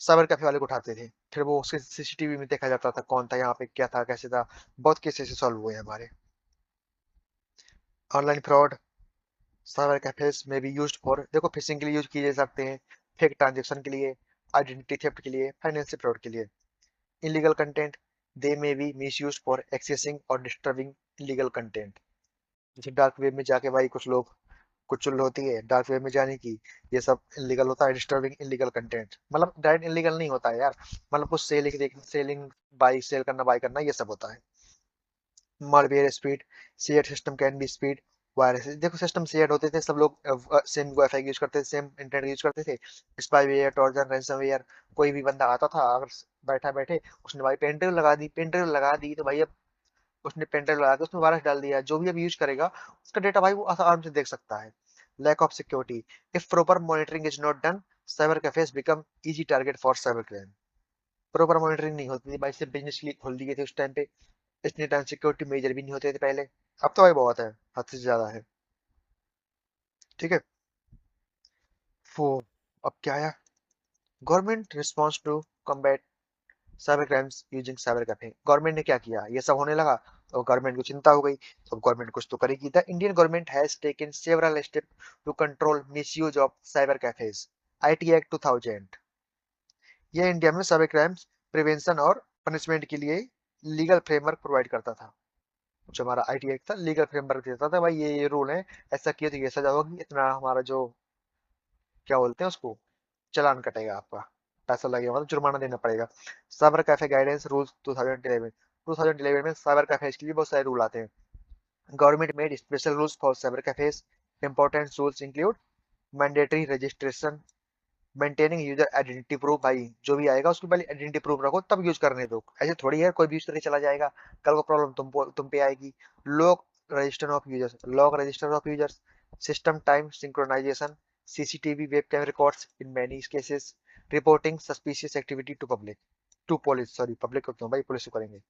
साइबर कैफे वाले को उठाते थे। फिर वो उसके सीसीटीवी में देखा जाता था कौन था यहाँ पे, क्या था, कैसे था। बहुत केस ऐसे सॉल्व हुए हैं हमारे। ऑनलाइन फ्रॉड, साइबर कैफेज में भी यूज्ड फॉर, देखो फिशिंग के लिए यूज किए जा सकते हैं, फेक ट्रांजेक्शन के लिए, आइडेंटिटी थेफ्ट के लिए, फाइनेंशियल फ्रॉड के लिए। Illegal content, they may be miss use for accessing और डिस्टर्बिंग इलीगल कंटेंट। जैसे डार्क वेब में जाके भाई कुछ लोग कुछ चुल होती है डार्क वेब में जाने की, ये सब इलीगल होता है, डिस्टर्बिंग इलीगल कंटेंट, मतलब डायरेक्ट इलीगल नहीं होता है यार, मतलब कुछ सेलिंग देख सेलिंग बाई सेल करना बाई करना ये सब होता है। malware speed, share system can be speed, virus देखो सिस्टम शेयर होते थे, सब लोग सेम वाईफाई यूज करते थे, सेम इंटरनेट यूज करते थे। स्पाईवेयर, ट्रोजन, रैंसमवेयर, कोई भी बंदा आता था अगर बैठा बैठे उसने भाई पेनड्राइव लगा दी, पेनड्राइव लगा दी तो भाई अब उसने पेनड्राइव लगा के उसमें वायरस डाल दिया, जो भी अब यूज करेगा उसका डेटा भाई वो आराम से देख सकता है। Lack of security, if proper monitoring is not done, cyber cafes become easy target for cyber crime. Proper monitoring नहीं होती थी भाई, सिर्फ बिजनेस के लिए खोल दी गई थी उस टाइम पे, इतने टाइम सिक्योरिटी मेजर भी नहीं होते थे पहले। अब तो भाई बहुत है, हद से ज्यादा है। ठीक है। वो अब क्या आया, government response to combat cyber crimes using cyber cafe. Government ने क्या किया, ये सब होने लगा तो गवर्नमेंट को चिंता हो गई, तो गवर्नमेंट कुछ तो करेगी। The Indian government has taken several step to control misuse of cyber cafes. IT Act 2000, ये इंडिया में साइबर क्राइम्स प्रिवेंशन और पनिशमेंट के लिए लीगल फ्रेमवर्क प्रोवाइड करता था। जो हमारा आईटी एक्ट था लीगल फ्रेमवर्क देता था भाई, ये रूल है, ऐसा किया तो ये सजा होगी, इतना हमारा जो क्या बोलते हैं उसको, चालान कटेगा आपका, पैसा लगेगा, मतलब जुर्माना देना पड़ेगा। साइबर कैफे गाइडेंस रूल्स 2011, 2011 में साइबर कैफे के लिए बहुत सारे रूल आते हैं। Government made special rules for cyber cafes. Important rules include mandatory registration, maintaining user identity proof, भाई जो भी आएगा उसकी पहले आइडेंटिटी प्रूफ रखो तब यूज करने दो, ऐसे थोड़ी है कोई भी यूज करके चला जाएगा, कल को प्रॉब्लम तुम पे आएगी। Log register of users, log register of users, system time synchronisation, CCTV web cam records in many cases, reporting suspicious activity to public, to police, sorry public को क्यों भाई, पुलिस को करेंगे।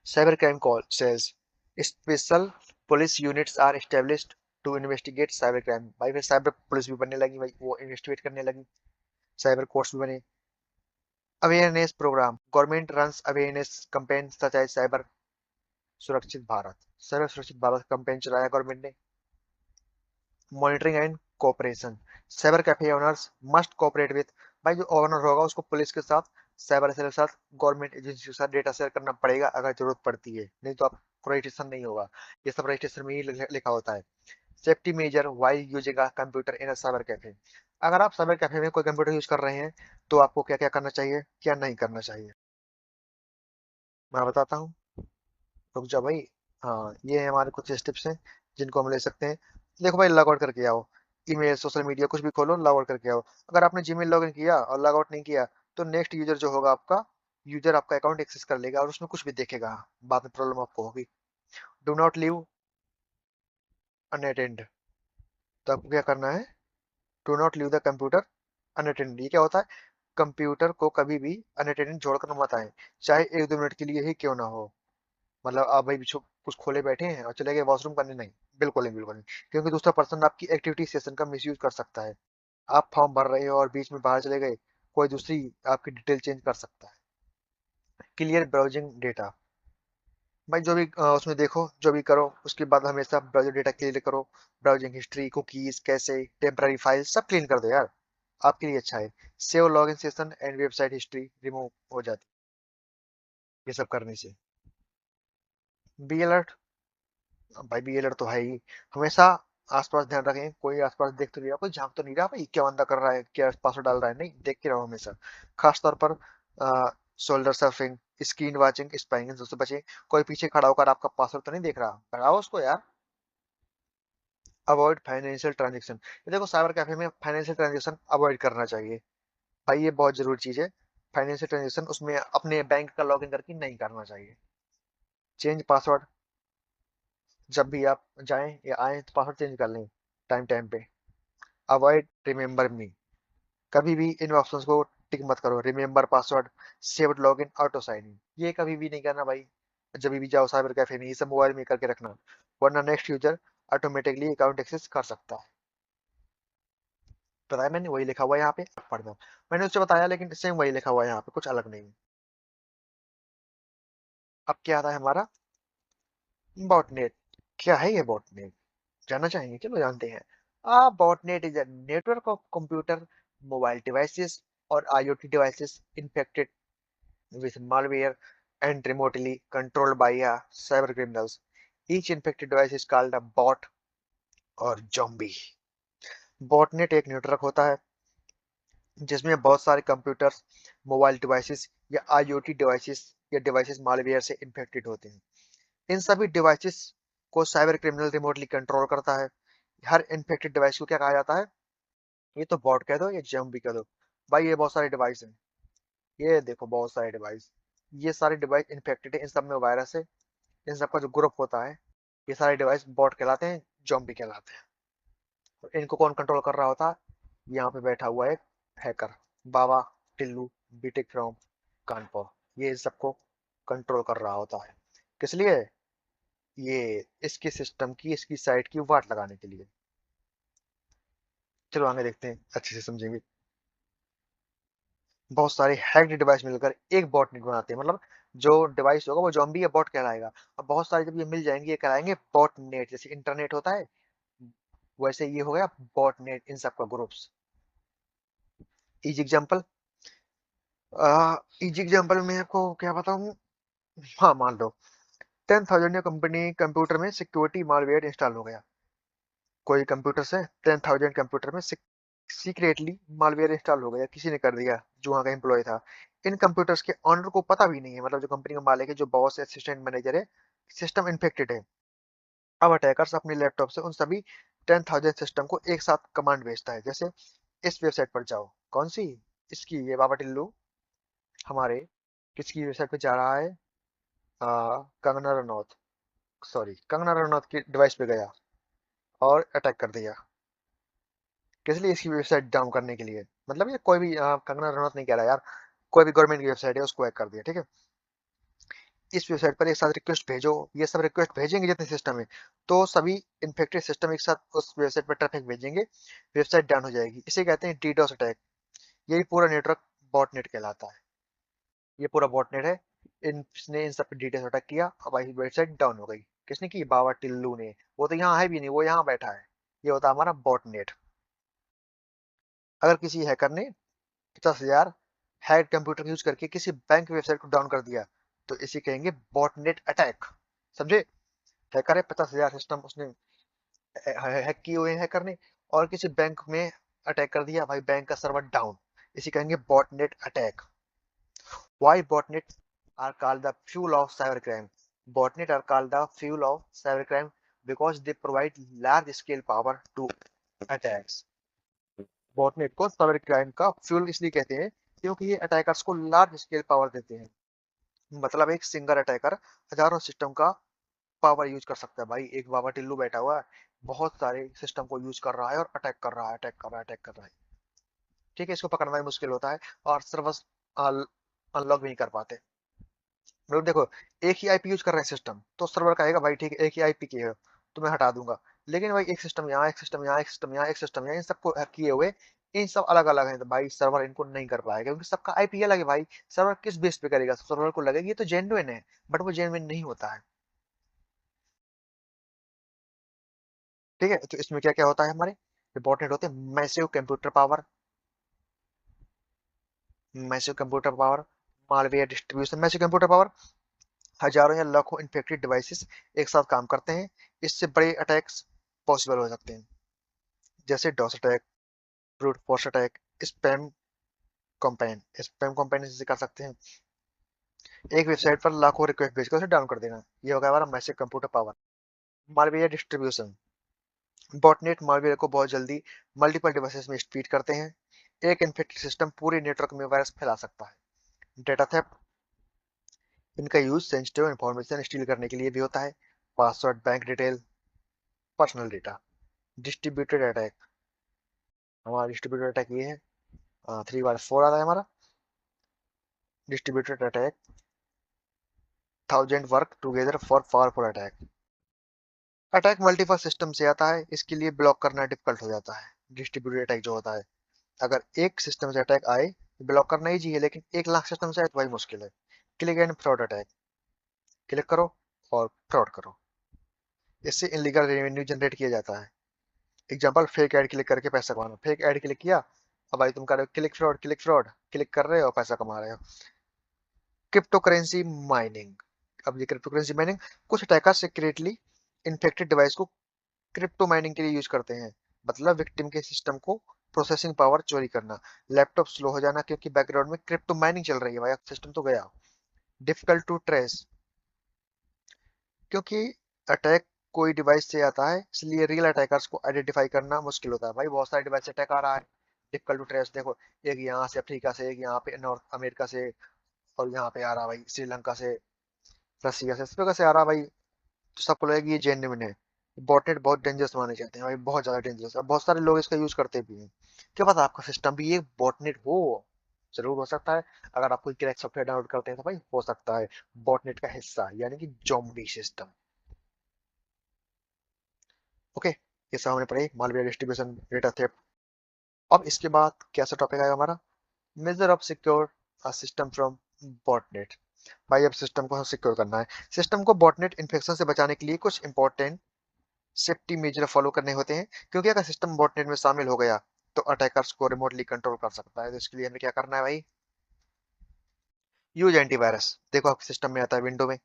Cyber crime call cells, special police units are established to investigate cyber crime, भाई फिर cyber police भी बनने लगी भाई, वो इन्वेस्टिगेट करने लगी, साइबर कोर्ट्स भी बने। Awareness programme, government runs awareness campaign such as cyber Surakshit Bharat, cyber Surakshit Bharat campaign चलाया गवर्नमेंट ने। Monitoring and cooperation, cyber cafe owners must cooperate with, भाई जो ओनर होगा उसको पुलिस के साथ, साइबर सेल के साथ, गवर्नमेंट एजेंसी के साथ डेटा शेयर करना पड़ेगा अगर जरूरत पड़ती है, नहीं तो आपको रजिस्ट्रेशन नहीं होगा, ये सब रजिस्ट्रेशन में ही लिखा होता है। Safety major while using a computer in a cyber cafe, अगर आप साइबर कैफे में कोई कंप्यूटर यूज कर रहे हैं तो आपको क्या क्या करना चाहिए, क्या नहीं करना चाहिए, मैं बताता हूँ। रुक जा भाई। हाँ ये है हमारे कुछ स्टेप्स हैं जिनको हम ले सकते हैं। देखो भाई, लॉग आउट करके आओ, ईमेल सोशल मीडिया कुछ भी खोलो, लॉग आउट करके आओ। अगर आपने जीमेल लॉग इन किया और लॉग आउट नहीं किया तो नेक्स्ट यूजर जो होगा आपका, यूजर आपका अकाउंट एक्सेस कर लेगा और उसमें कुछ भी देखेगा, बाद में प्रॉब्लम आपको होगी। डू नॉट लीव अनअटेंड, तो आपको क्या करना है, do not leave the computer unattended. ये क्या होता है, कंप्यूटर को कभी भी अनअटेंडेड छोड़कर मत आए, चाहे एक दो मिनट के लिए ही क्यों ना हो। मतलब आप भाई कुछ खोले बैठे हैं और चले गए वॉशरूम करने, नहीं, बिल्कुल नहीं, बिल्कुल नहीं, क्योंकि दूसरा पर्सन आपकी एक्टिविटी सेशन का मिसयूज कर सकता है। आप फॉर्म भर रहे हो और बीच में बाहर चले गए, कोई दूसरी आपकी डिटेल चेंज कर सकता है। क्लियर ब्राउजिंग डेटा, भाई जो भी उसमें देखो जो भी करो उसके बाद हमेशा ब्राउजर डेटा क्लियर करो, ब्राउजिंग हिस्ट्री, कुकीज, कैसे टेम्पररी फाइल सब क्लीन कर दो यार, आपके लिए अच्छा है। Save login session and website history remove हो जाती है ये सब करने से। बी अलर्ट, भाई बी अलर्ट तो है ही, हमेशा आसपास ध्यान रखें, कोई आसपास देख तो नहीं रहा, कोई झांक तो नहीं रहा भाई क्या बंदा कर रहा है, क्या पासवर्ड डाल रहा है, नहीं देख के रहो हमेशा। खास तौर पर shoulder surfing, screen watching, spying से बचे। कोई पीछे खड़ा होकर आपका पासवर्ड तो नहीं देख रहा, लगाओ उसको यार। अवॉइड फाइनेंशियल ट्रांजेक्शन, ये देखो साइबर कैफे में फाइनेंशियल ट्रांजेक्शन अवॉइड करना चाहिए, भाई ये बहुत जरूरी चीज है। फाइनेंशियल ट्रांजेक्शन उसमें अपने बैंक का लॉगिन करके नहीं करना चाहिए। चेंज पासवर्ड, जब भी आप जाएं या आए तो पासवर्ड चेंज कर लें टाइम टाइम पे। अवॉइड रिमेंबर मी, कभी भी इन ऑप्शंस को टिक मत करो, remember password, saved login, auto sign in, ये कभी भी नहीं करना भाई, जब भी जाओ साइबर कैफे में ये सब मोबाइल में करके रखना, वरना next user automatically account access कर सकता है। बताया मैंने, वही लिखा हुआ है यहाँ पे, आप पढ़ दो। मैंने उससे बताया लेकिन सेम वही लिखा हुआ है यहाँ पे, कुछ अलग नहीं। अब क्या आता है हमारा, बॉटनेट। क्या है ये बॉटनेट, जानना चाहेंगे, चलो जानते हैं। Botnet is a network of computer, mobile devices और IoT devices infected with malware and remotely controlled by cyber criminals. Each infected device is called a bot और जॉम्बी। बॉटनेट एक नेटवर्क होता है जिसमें बहुत सारे कंप्यूटर्स, मोबाइल डिवाइसेस या IoT devices या डिवाइसेस मालवेयर से इन्फेक्टेड होते हैं। इन सभी डिवाइसेस को साइबर क्रिमिनल रिमोटली कंट्रोल करता है। हर इन्फेक्टेड डिवाइस को क्या कहा जाता है? ये तो बॉट कह दो, ये जॉम्बी कह दो। भाई ये बहुत सारे डिवाइस हैं, ये देखो बहुत सारे डिवाइस, ये सारे डिवाइस इन्फेक्टेड है, इन सब में वायरस है। इन सब का जो ग्रुप होता है, ये सारे डिवाइस बॉट कहलाते हैं, जॉम्बी कहलाते हैं। तो इनको कौन कंट्रोल कर रहा होता है? यहाँ पे बैठा हुआ एक hacker, Baba Tillu BTech from Kanpur, ये इन सबको कंट्रोल कर रहा होता है। किस लिए? ये इसके सिस्टम की, इसकी साइट की वाट लगाने के लिए। चलो आगे देखते हैं, अच्छे से समझेंगे। बहुत सारे हैक्ड डिवाइस मिलकर एक बॉटनेट बनाते हैं, मतलब जो डिवाइस होगा वो जॉम्बी या बॉट कहलाएगा। और बहुत सारे जब ये मिल जाएंगे, ये कहलाएंगे बॉटनेट। जैसे इंटरनेट होता है, वैसे ये हो गया बॉटनेट, इन सब का groups. Easy example, easy example में आपको क्या बताऊं? हाँ, मान लो 10,000 या कंपनी कंप्यूटर में सिक्योरिटी मालवेयर इंस्टॉल हो गया। कोई कंप्यूटर से 10,000 कंप्यूटर में सीक्रेटली मालवेयर इंस्टॉल हो गया, किसी ने कर दिया जो वहाँ का एम्प्लॉय था। इन कंप्यूटर्स के ऑनर को पता भी नहीं है, मतलब जो कंपनी का मालिक है, जो बॉस असिस्टेंट मैनेजर है, सिस्टम इन्फेक्टेड है। अब अटैकर्स अपने लैपटॉप से उन सभी 10,000 सिस्टम को एक साथ कमांड भेजता है। जैसे इस वेबसाइट पर जाओ, कौन सी? इसकी, ये बाबा टिल्लू हमारे किसकी वेबसाइट पे जा रहा है? कंगना रनौत, सॉरी कंगना रनौत की डिवाइस पे गया और अटैक कर दिया। किस लिए? इसकी वेबसाइट डाउन करने के लिए। मतलब ये कोई भी कंगना रनौत नहीं कह रहा यार, कोई भी गवर्नमेंट की वेबसाइट है उसको हैक कर दिया, ठीक है। इस वेबसाइट पर एक साथ रिक्वेस्ट भेजो, ये सब रिक्वेस्ट भेजेंगे जितने सिस्टम है, तो सभी इन्फेक्टेड सिस्टम एक साथ उस वेबसाइट पर ट्रैफिक भेजेंगे, वेबसाइट डाउन हो जाएगी। इसे कहते हैं डीडोस अटैक। यही पूरा नेटवर्क बॉटनेट कहलाता है। ये पूरा बॉटनेट है, इसने इन सब पे डिटेल्स अटैक किया, अब भाई वेबसाइट डाउन हो गई। किसने की? बाबा टिल्लू ने। वो तो यहाँ है भी नहीं, वो यहाँ बैठा है। ये होता है हमारा बॉटनेट। अगर किसी हैकर ने 50,000 हैक कंप्यूटर यूज करके किसी बैंक की वेबसाइट को डाउन कर दिया, तो इसे कहेंगे बॉटनेट अटैक। समझे? हैकर है, 50,000 सिस्टम उसने हैक किए हुए हैं हैकर ने, और किसी बैंक में अटैक कर दिया, भाई बैंक का सर्वर डाउन, इसे कहेंगे botnet attack. Why botnets are called the fuel of cybercrime? Botnets are called the fuel of cybercrime because they provide large scale power to attacks. Botnet को cyber crime का fuel इसलिए कहते हैं क्योंकि ये attackers को लार्ज स्केल पावर देते हैं। मतलब एक सिंगल अटैकर हजारों सिस्टम का पावर यूज कर सकता है। भाई एक बाबा टिल्लू बैठा हुआ है, बहुत सारे सिस्टम को यूज कर रहा है और अटैक कर रहा है, अटैक कर रहा है, अटैक कर रहा है। ठीक है, इसको पकड़ना भी मुश्किल होता है और सर्वर्स अनलॉक भी नहीं कर पाते। मतलब देखो, एक ही आईपी यूज कर रहे हैं सिस्टम, तो सर्वर कहेगा भाई ठीक है एक ही आईपी की है, तो मैं हटा दूंगा। लेकिन भाई एक सिस्टम यहाँ, एक सिस्टम यहाँ, एक सिस्टम यहाँ, एक सिस्टम यहाँ, इन सबको हैक किए हुए, इन सब अलग अलग है, तो भाई सर्वर इनको नहीं कर पाएगा क्योंकि सबका आईपी अलग है। भाई सर्वर किस बेस पे करेगा? सर्वर को लगेगा ये तो जेन्युइन है, बट वो जेन्युइन नहीं होता है। ठीक है, तो इसमें क्या क्या होता है? हमारे इंपॉर्टेंट होते हैं massive computer power, massive computer power, malware distribution. Massive computer power, हजारों या लाखों इन्फेक्टेड डिवाइसेस एक साथ काम करते हैं, इससे बड़े अटैक्स पॉसिबल हो सकते हैं। जैसे DoS attack, brute force attack, spam campaign. Spam campaign से कर सकते हैं एक वेबसाइट पर लाखों रिक्वेस्ट भेजकर उसे डाउन कर देना। ये होगा हमारा massive computer power. Malware distribution, botnet malware को बहुत जल्दी मल्टीपल डिवाइसेस में स्प्लिट करते हैं। एक इन्फेक्टेड सिस्टम पूरे नेटवर्क में वायरस फैला सकता है। डेटा थेफ्ट, इनका यूज सेंसिटिव इंफॉर्मेशन स्टील करने के लिए भी होता है। Password, bank detail, personal data. Distributed attack, हमारा डिस्ट्रीब्यूटेड अटैक ये है, 3 बार 4 आता है हमारा distributed attack. Thousand work together for powerful attack. Attack multiple system से आता है, इसके लिए ब्लॉक करना डिफिकल्ट हो जाता है। डिस्ट्रीब्यूटेड अटैक जो होता है, अगर एक सिस्टम से अटैक आए ब्लॉक करना इजी है, लेकिन 1 लाख सिस्टम से आए तो भाई मुश्किल है। Click and fraud attack, click करो और फ्रॉड करो, इससे इनलीगल रेवेन्यू जनरेट किया जाता है। एग्जांपल, फेक ऐड क्लिक करके पैसा कमाना। फेक ऐड क्लिक किया, अब भाई तुम कर रहे हो click fraud, click fraud, click कर रहे हो पैसा कमा रहे हो। क्रिप्टो करेंसी माइनिंग, अब ये क्रिप्टो करेंसी माइनिंग, कुछ अटैकर सीक्रेटली इन्फेक्टेड डिवाइस को क्रिप्टो माइनिंग के लिए यूज करते हैं, मतलब विक्टिम के सिस्टम को प्रोसेसिंग पावर चोरी करना, लैपटॉप स्लो हो जाना क्योंकि बैकग्राउंड में क्रिप्टो माइनिंग चल रही है भाई, सिस्टम तो गया। डिफिकल्ट टू ट्रेस, क्योंकि अटैक कोई डिवाइस से आता है इसलिए रियल अटैकर्स को आइडेंटिफाई करना मुश्किल होता है भाई, बहुत सारे डिवाइस से अटैक आ रहा है। डिफिकल्ट टू ट्रेस देखो, एक यहाँ से अफ्रीका से, एक यहाँ पे नॉर्थ अमेरिका से, और यहाँ पे आ रहा भाई श्रीलंका से, रसिया से, सब कैसे आ रहा भाई, तो सबको लगेगा ये जेन्युइन है। बॉटनेट बहुत डेंजरस माने जाते हैं भाई, बहुत ज्यादा डेंजरस है, बहुत सारे लोग इसका यूज करते भी हैं। क्या पता आपका सिस्टम भी ये बॉटनेट हो, जरूर हो सकता है। अगर आप कोई क्रैक सॉफ्टवेयर डाउनलोड करते हैं तो भाई हो सकता है बॉटनेट का हिस्सा, यानी कि ज़ॉम्बी सिस्टम। ओके, ये सब हमने पढ़े मालवेयर डिस्ट्रीब्यूशन, डेटा थेफ्ट। अब इसके बाद कैसा टॉपिक आएगा हमारा, measure of secure a system from botnet. भाई अब सिस्टम को सिक्योर करना है, सिस्टम को बॉटनेट इन्फेक्शन से बचाने के लिए कुछ इंपॉर्टेंट सेफ्टी मेजर फॉलो करने होते हैं, क्योंकि अगर सिस्टम बॉटनेट में शामिल हो गया तो अटैकर्स को रिमोटली कंट्रोल कर सकता है। तो इसके लिए हमें क्या करना है भाई, यूज एंटीवायरस। देखो आपके सिस्टम में आता है विंडो में,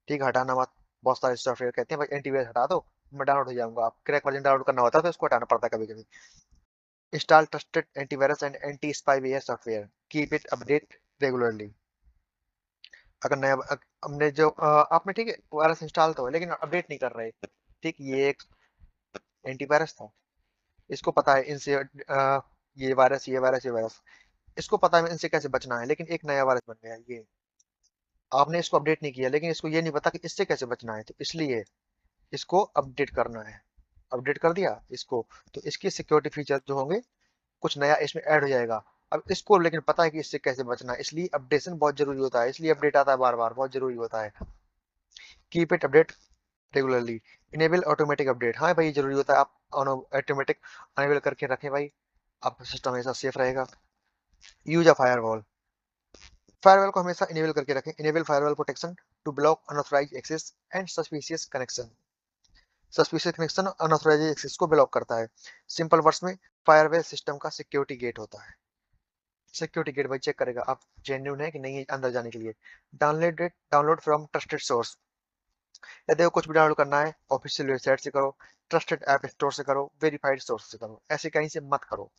ठीक है, हटाना मत। बहुत सारे सॉफ्टवेयर कहते हैं भाई एंटीवायरस हटा दो, मैं डाउनलोड हो जाऊंगा। आप क्रैक वर्जन डाउनलोड करना होता है तो इसको हटाना पड़ता है कभी कभी। Install trusted antivirus and anti spyware software, keep it update regularly. अगर नया हमने जो आपने ठीक है वायरस इंस्टॉल तो है लेकिन अपडेट नहीं कर रहे, ठीक, ये एक एंटीवायरस था, इसको पता है इनसे ये वायरस, ये वायरस, ये वायरस, इसको पता है इनसे कैसे बचना है, लेकिन एक नया वायरस बन गया ये, आपने इसको अपडेट नहीं किया, लेकिन इसको ये नहीं पता कि इससे कैसे बचना है, तो इसलिए इसको अपडेट करना है। अपडेट कर दिया इसको, तो इसकी सिक्योरिटी फीचर जो होंगे कुछ नया इसमें ऐड हो जाएगा। अब इसको लेकिन पता है कि इससे कैसे बचना है, इसलिए अपडेशन बहुत जरूरी होता है, इसलिए अपडेट आता है बार बार, बहुत जरूरी होता है। Keep it update regularly, enable automatic update, हाँ भाई जरूरी होता है, आप ऑटोमेटिक अनेबल करके रखें भाई, आपका सिस्टम हमेशा सेफ रहेगा। यूज अ फायरवॉल, फायरवॉल को हमेशा इनेबल करके रखें, enable firewall protection to block unauthorised access and suspicious connection. Suspicious connection unauthorised access को ब्लॉक करता है। सिंपल वर्ड्स में फायरवॉल सिस्टम का सिक्योरिटी गेट होता है। सिक्योरिटी गेट भाई चेक करेगा आप जेन्युइन है कि नहीं है अंदर जाने के लिए। डाउनलोड फ्रॉम ट्रस्टेड सोर्स, यदि आपको कुछ भी डाउनलोड करना है ऑफिशियल वेबसाइट से करो, ट्रस्टेड ऐप स्टोर से करो, वेरीफाइड सोर्स से करो, ऐसे कहीं से मत करो।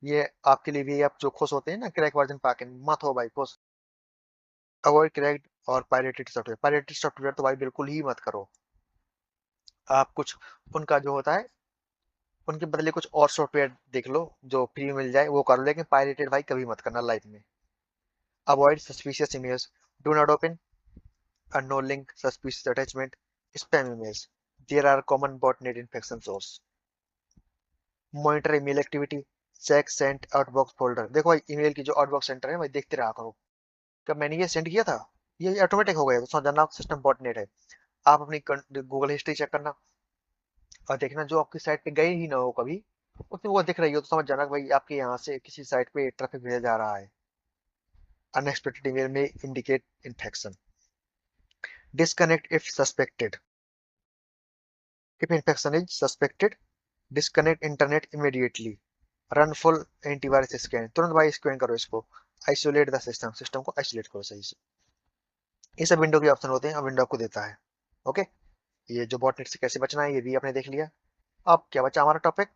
ये आपके लिए भी, आप जो खुश होते हैं ना क्रैक वर्जन पाके, मत हो भाई खुश। अवॉइड क्रैक्ड और पायरेटेड सॉफ्टवेयर, पायरेटेड सॉफ्टवेयर तो भाई बिल्कुल ही मत करो। आप कुछ उनका जो होता है उनके बदले कुछ और सॉफ्टवेयर देख लो जो फ्री में मिल जाए वो कर लो, लेकिन पायरेटेड भाई कभी मत करना लाइफ में। Avoid suspicious emails, do not open unknown link, suspicious attachment, spam emails. There are common botnet infection source. Monitor email activity, check sent outbox folder। देखो भाई ईमेल की जो आउटबॉक्स सेंटर है भाई देखते रहा करो, कब मैंने ये सेंड किया था, ये ऑटोमेटिक हो गया तो समझ जाना सिस्टम बॉटनेट है। आप अपनी गूगल हिस्ट्री चेक करना और देखना जो आपकी साइट पे गए ही ना हो कभी, उसमें वो दिख रही हो तो समझ जाना कि भाई आपके यहाँ से किसी साइट पे ट्रैफिक भेजा जा रहा है। अनएक्सपेक्टेड ईमेल में indicate infection. Disconnect if suspected, if infection is suspected, disconnect internet immediately, run full antivirus scan, तुरंत भाई स्कैन करो इसको, आइसोलेट द सिस्टम, सिस्टम को आइसोलेट करो सही से। ये सब विंडो के ऑप्शन होते हैं, अब विंडो आपको देता है। ओके, ये जो बॉटनेट से कैसे बचना है ये भी आपने देख लिया। अब क्या बचा हमारा टॉपिक,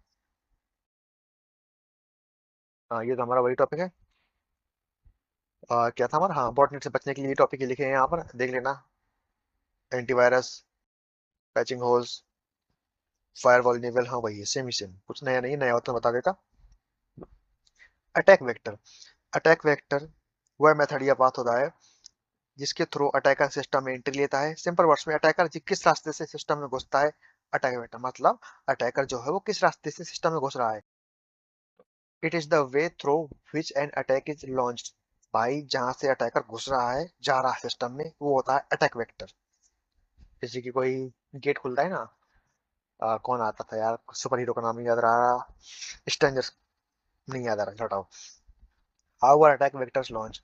हाँ ये तो हमारा वही टॉपिक है। क्या था हमारा, हाँ बॉटनेट से बचने के लिए टॉपिक लिखे हैं यहाँ पर, देख लेना। Antivirus, patching holes, firewall enable, हाँ वही है, सेम ही सेम, कुछ नया नहीं, नया होता बता देता। अटैक वेक्टर, अटैक वेक्टर वह मेथड या पाथ होता है जिसके थ्रू अटैकर सिस्टम में एंट्री लेता है। सिंपल वर्ड्स में अटैकर किस रास्ते से सिस्टम में घुसता है, अटैक वेक्टर मतलब अटैकर जो है वो किस रास्ते से सिस्टम में घुस रहा है। It is the way through which an attack is launched, भाई जहां से अटैकर घुस रहा है जा रहा है सिस्टम में वो होता है अटैक वेक्टर। जैसे कि कोई गेट खुलता है ना, कौन आता था यार सुपर हीरो का नाम नहीं याद रहा, स्ट्रेंजर्स, नहीं याद आ रहा, हटाओ। How are attack vectors launch,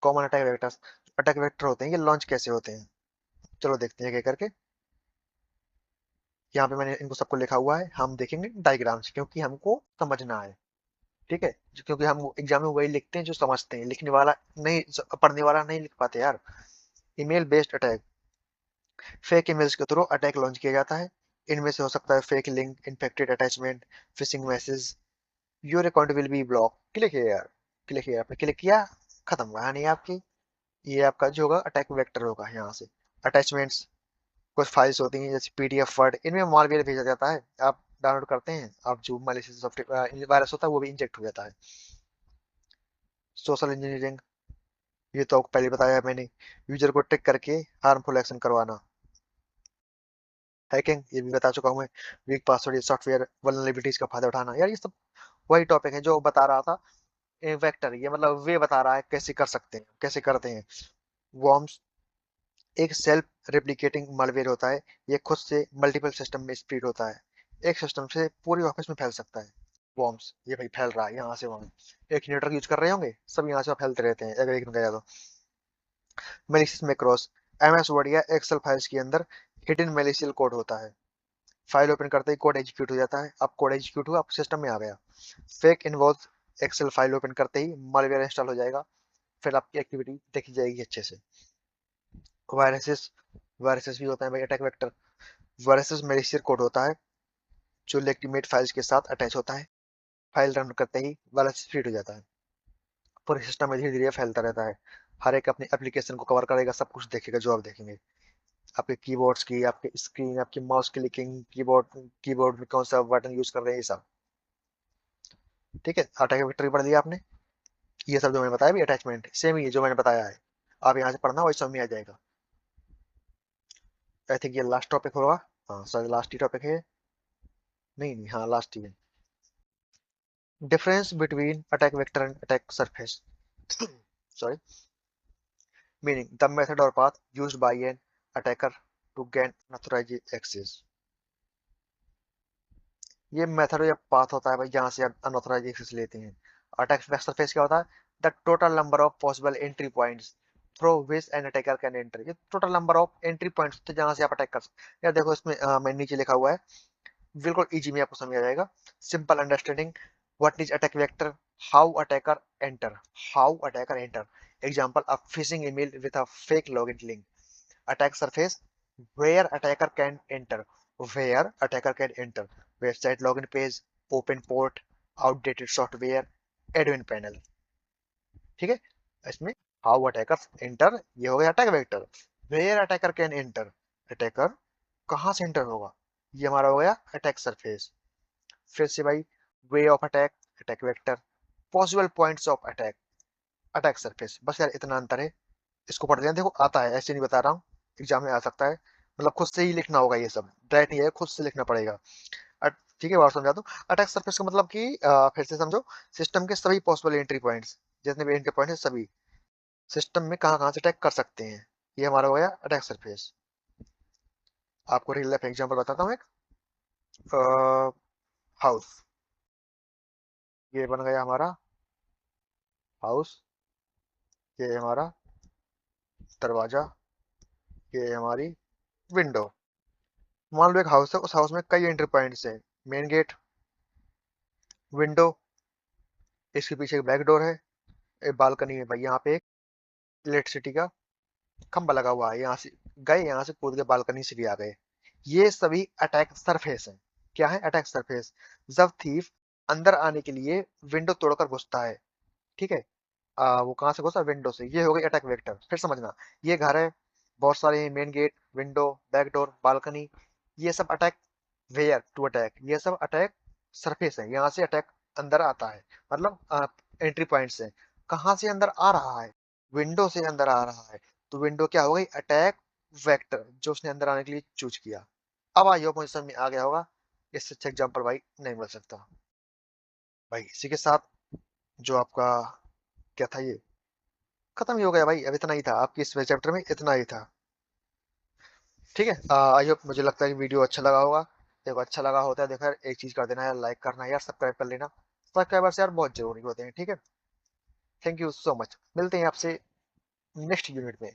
common attack vectors, attack vector होते हैं ये लॉन्च कैसे होते हैं, चलो देखते हैं क्या करके। यहाँ पे मैंने इनको सबको लिखा हुआ है, हम देखेंगे डायग्राम्स क्योंकि हमको समझना है, ठीक है, क्योंकि हम एग्जाम में वही लिखते हैं जो समझते हैं, लिखने वाला नहीं, पढ़ने वाला नहीं लिख पाते यार। Email based attack, fake emails के थ्रू अटैक लॉन्च किया जाता है। इनमें से हो सकता है fake link, infected attachment, fishing message. Your account will be block, click here. Click here आपने क्लिक किया, खत्म, वहां नहीं है आपकी। ये आपका जो होगा अटैक वेक्टर होगा। यहाँ से अटैचमेंट्स, कुछ फाइल्स होती हैं जैसे पीडीएफ, वर्ड, इनमें मालवेयर भेजा जाता है। आप डाउनलोड करते हैं, आप जो मैलिशियस सॉफ्टवेयर वायरस होता है वो भी इंजेक्ट हो जाता है। सोशल इंजीनियरिंग, ये तो आपको पहले बताया है मैंने, यूजर को ट्रिक करके हार्मफुल एक्शन करवाना। हैकिंग, ये भी बता चुका हूँ मैं। वीक पासवर्ड, ये सॉफ्टवेयर वल्नरेबिलिटीज का फायदा उठाना। यार ये सब वही टॉपिक है जो बता रहा था। वेक्टर, ये मतलब वे बता रहा है कैसे कर सकते हैं, कैसे करते हैं। वॉर्म्स एक सेल्फ रेप्लिकेटिंग malware होता है। ये खुद से मल्टीपल सिस्टम में स्प्रेड होता है, एक सिस्टम से पूरे ऑफिस में फैल सकता है। वॉर्म्स, ये भाई फैल रहा है यहाँ से वहां। एक ही नेटवर्क यूज कर रहे होंगे, सब यहाँ से फैलते रहते हैं अगर एक में गया तो। मेलिशियस मैक्रोस, एमएस वर्ड या एक्सेल फाइल्स के अंदर हिडन मेलिशियल कोड होता है। फाइल ओपन करते ही कोड एग्जीक्यूट हो जाता है, अब कोड एग्जीक्यूट हुआ, आपके सिस्टम में आ गया। Fake invoice, Excel file open करते ही मालवेयर इंस्टॉल हो जाएगा, फिर आपकी एक्टिविटी देखी जाएगी अच्छे से। वायरसेस, वायरसेस भी होता है भाई attack vector. Viruses malicious code होता है जो लेगिटिमेट फाइल्स के साथ अटैच होता है। फाइल रन करते ही वायरस स्प्रेड हो जाता है, पूरे सिस्टम में धीरे धीरे फैलता रहता है। हर एक अपनी एप्लीकेशन को कवर करेगा, सब कुछ देखेगा जो आप देखेंगे। आपके कीबोर्ड्स की, आपके स्क्रीन, आपकी माउस क्लिकिंग, कीबोर्ड, कीबोर्ड में कौन सा बटन यूज कर रहे हैं, ये सब। ठीक है, अटैक वेक्टर पढ़ लिया आपने। ये सब जो मैंने बताया भी अटैचमेंट सेम ही है जो मैंने बताया है। आप यहाँ से पढ़ना, वही समझ में आ जाएगा। आई थिंक ये लास्ट टॉपिक होगा। हाँ सर, लास्ट ही टॉपिक है। नहीं नहीं, हाँ लास्ट ही है। Difference between attack vector and attack surface. Sorry, meaning the method और path used by an attacker to gain unauthorised access. ये मेथड या पाथ होता है भाई जहां से आप अनऑथराइज्ड एक्सेस लेते हैं। अटैक सरफेस क्या होता है? The total number of possible entry points through which an attacker can enter. ये total number of entry points होते हैं जहां से आप अटैक कर सकते हैं। यार देखो इसमें मैं नीचे लिखा हुआ है, बिल्कुल इजी में आपको समझ आ जाएगा। Simple understanding, what is attack vector, how attacker enter, how attacker enter. Example, a phishing email with a fake login link. Attack surface, where attacker can enter, where attacker can enter, website login page, open port, outdated software, admin panel। ठीक है, इसमें how attacker enter, ये हो गया attack vector. Where attacker can enter, attacker कहाँ से enter होगा, ये हमारा हो गया अटैक सरफेस। फिर से भाई, way of attack, attack vector, possible points of attack, attack surface. बस यार इतना अंतर है, इसको पढ़ लेना। देखो आता है, ऐसे नहीं बता रहा हूँ, एग्जाम में आ सकता है। मतलब खुद से ही लिखना होगा, ये सब डायरेक्ट नहीं है, खुद से लिखना पड़ेगा। ठीक है, बात समझा दूं। अटैक सरफेस का मतलब कि फिर से समझो, सिस्टम के सभी पॉसिबल एंट्री पॉइंट्स, जितने भी एंट्री पॉइंट है सभी सिस्टम में कहाँ कहाँ से अटैक कर सकते हैं, ये हमारा हो गया अटैक सरफेस। आपको रियल लाइफ एग्जाम्पल बताता हूँ एक। हाउस, ये बन गया हमारा हाउस, ये हमारा दरवाजा, ये हमारी विंडो। मान लो एक हाउस है, उस हाउस में कई एंट्री पॉइंट्स हैं। मेन गेट, विंडो, इसके पीछे एक बैक डोर है, एक बालकनी है भाई, यहाँ पे एक इलेक्ट्रिसिटी का खंभा लगा हुआ है, यहाँ से गए, यहाँ से कूद के बालकनी से भी आ गए। ये सभी अटैक सरफेस है। क्या है अटैक सरफेस? जब थीफ अंदर आने के लिए विंडो तोड़कर घुसता है, ठीक है, वो कहाँ से घुसा? विंडो से। ये हो गई अटैक वेक्टर। फिर समझना, ये घर है, बहुत सारे main gate, window, back door, balcony, ये सब अटैक वेयर टू अटैक, ये सब अटैक सरफेस है, यहाँ से अटैक अंदर आता है। मतलब एंट्री पॉइंट से कहाँ से अंदर आ रहा है? विंडो से अंदर आ रहा है, तो विंडो क्या हो गई? अटैक वेक्टर, जो उसने अंदर आने के लिए चूज किया। अब आई होप मुझे समझ में आ गया होगा, इससे अच्छा एग्जाम्पल भाई नहीं मिल सकता। भाई इसी के साथ जो आपका क्या था, ये खत्म ही हो गया भाई। अब इतना ही था, आपकी इस चैप्टर में इतना ही था। ठीक है, आई होप, मुझे लगता है कि वीडियो अच्छा लगा होगा। देखो अच्छा लगा होता है, देखो यार एक चीज कर देना यार, लाइक करना यार, सब्सक्राइब कर लेना। सब्सक्राइबर्स यार बहुत जरूरी होते हैं। ठीक है, थैंक यू सो मच, मिलते हैं आपसे नेक्स्ट यूनिट में।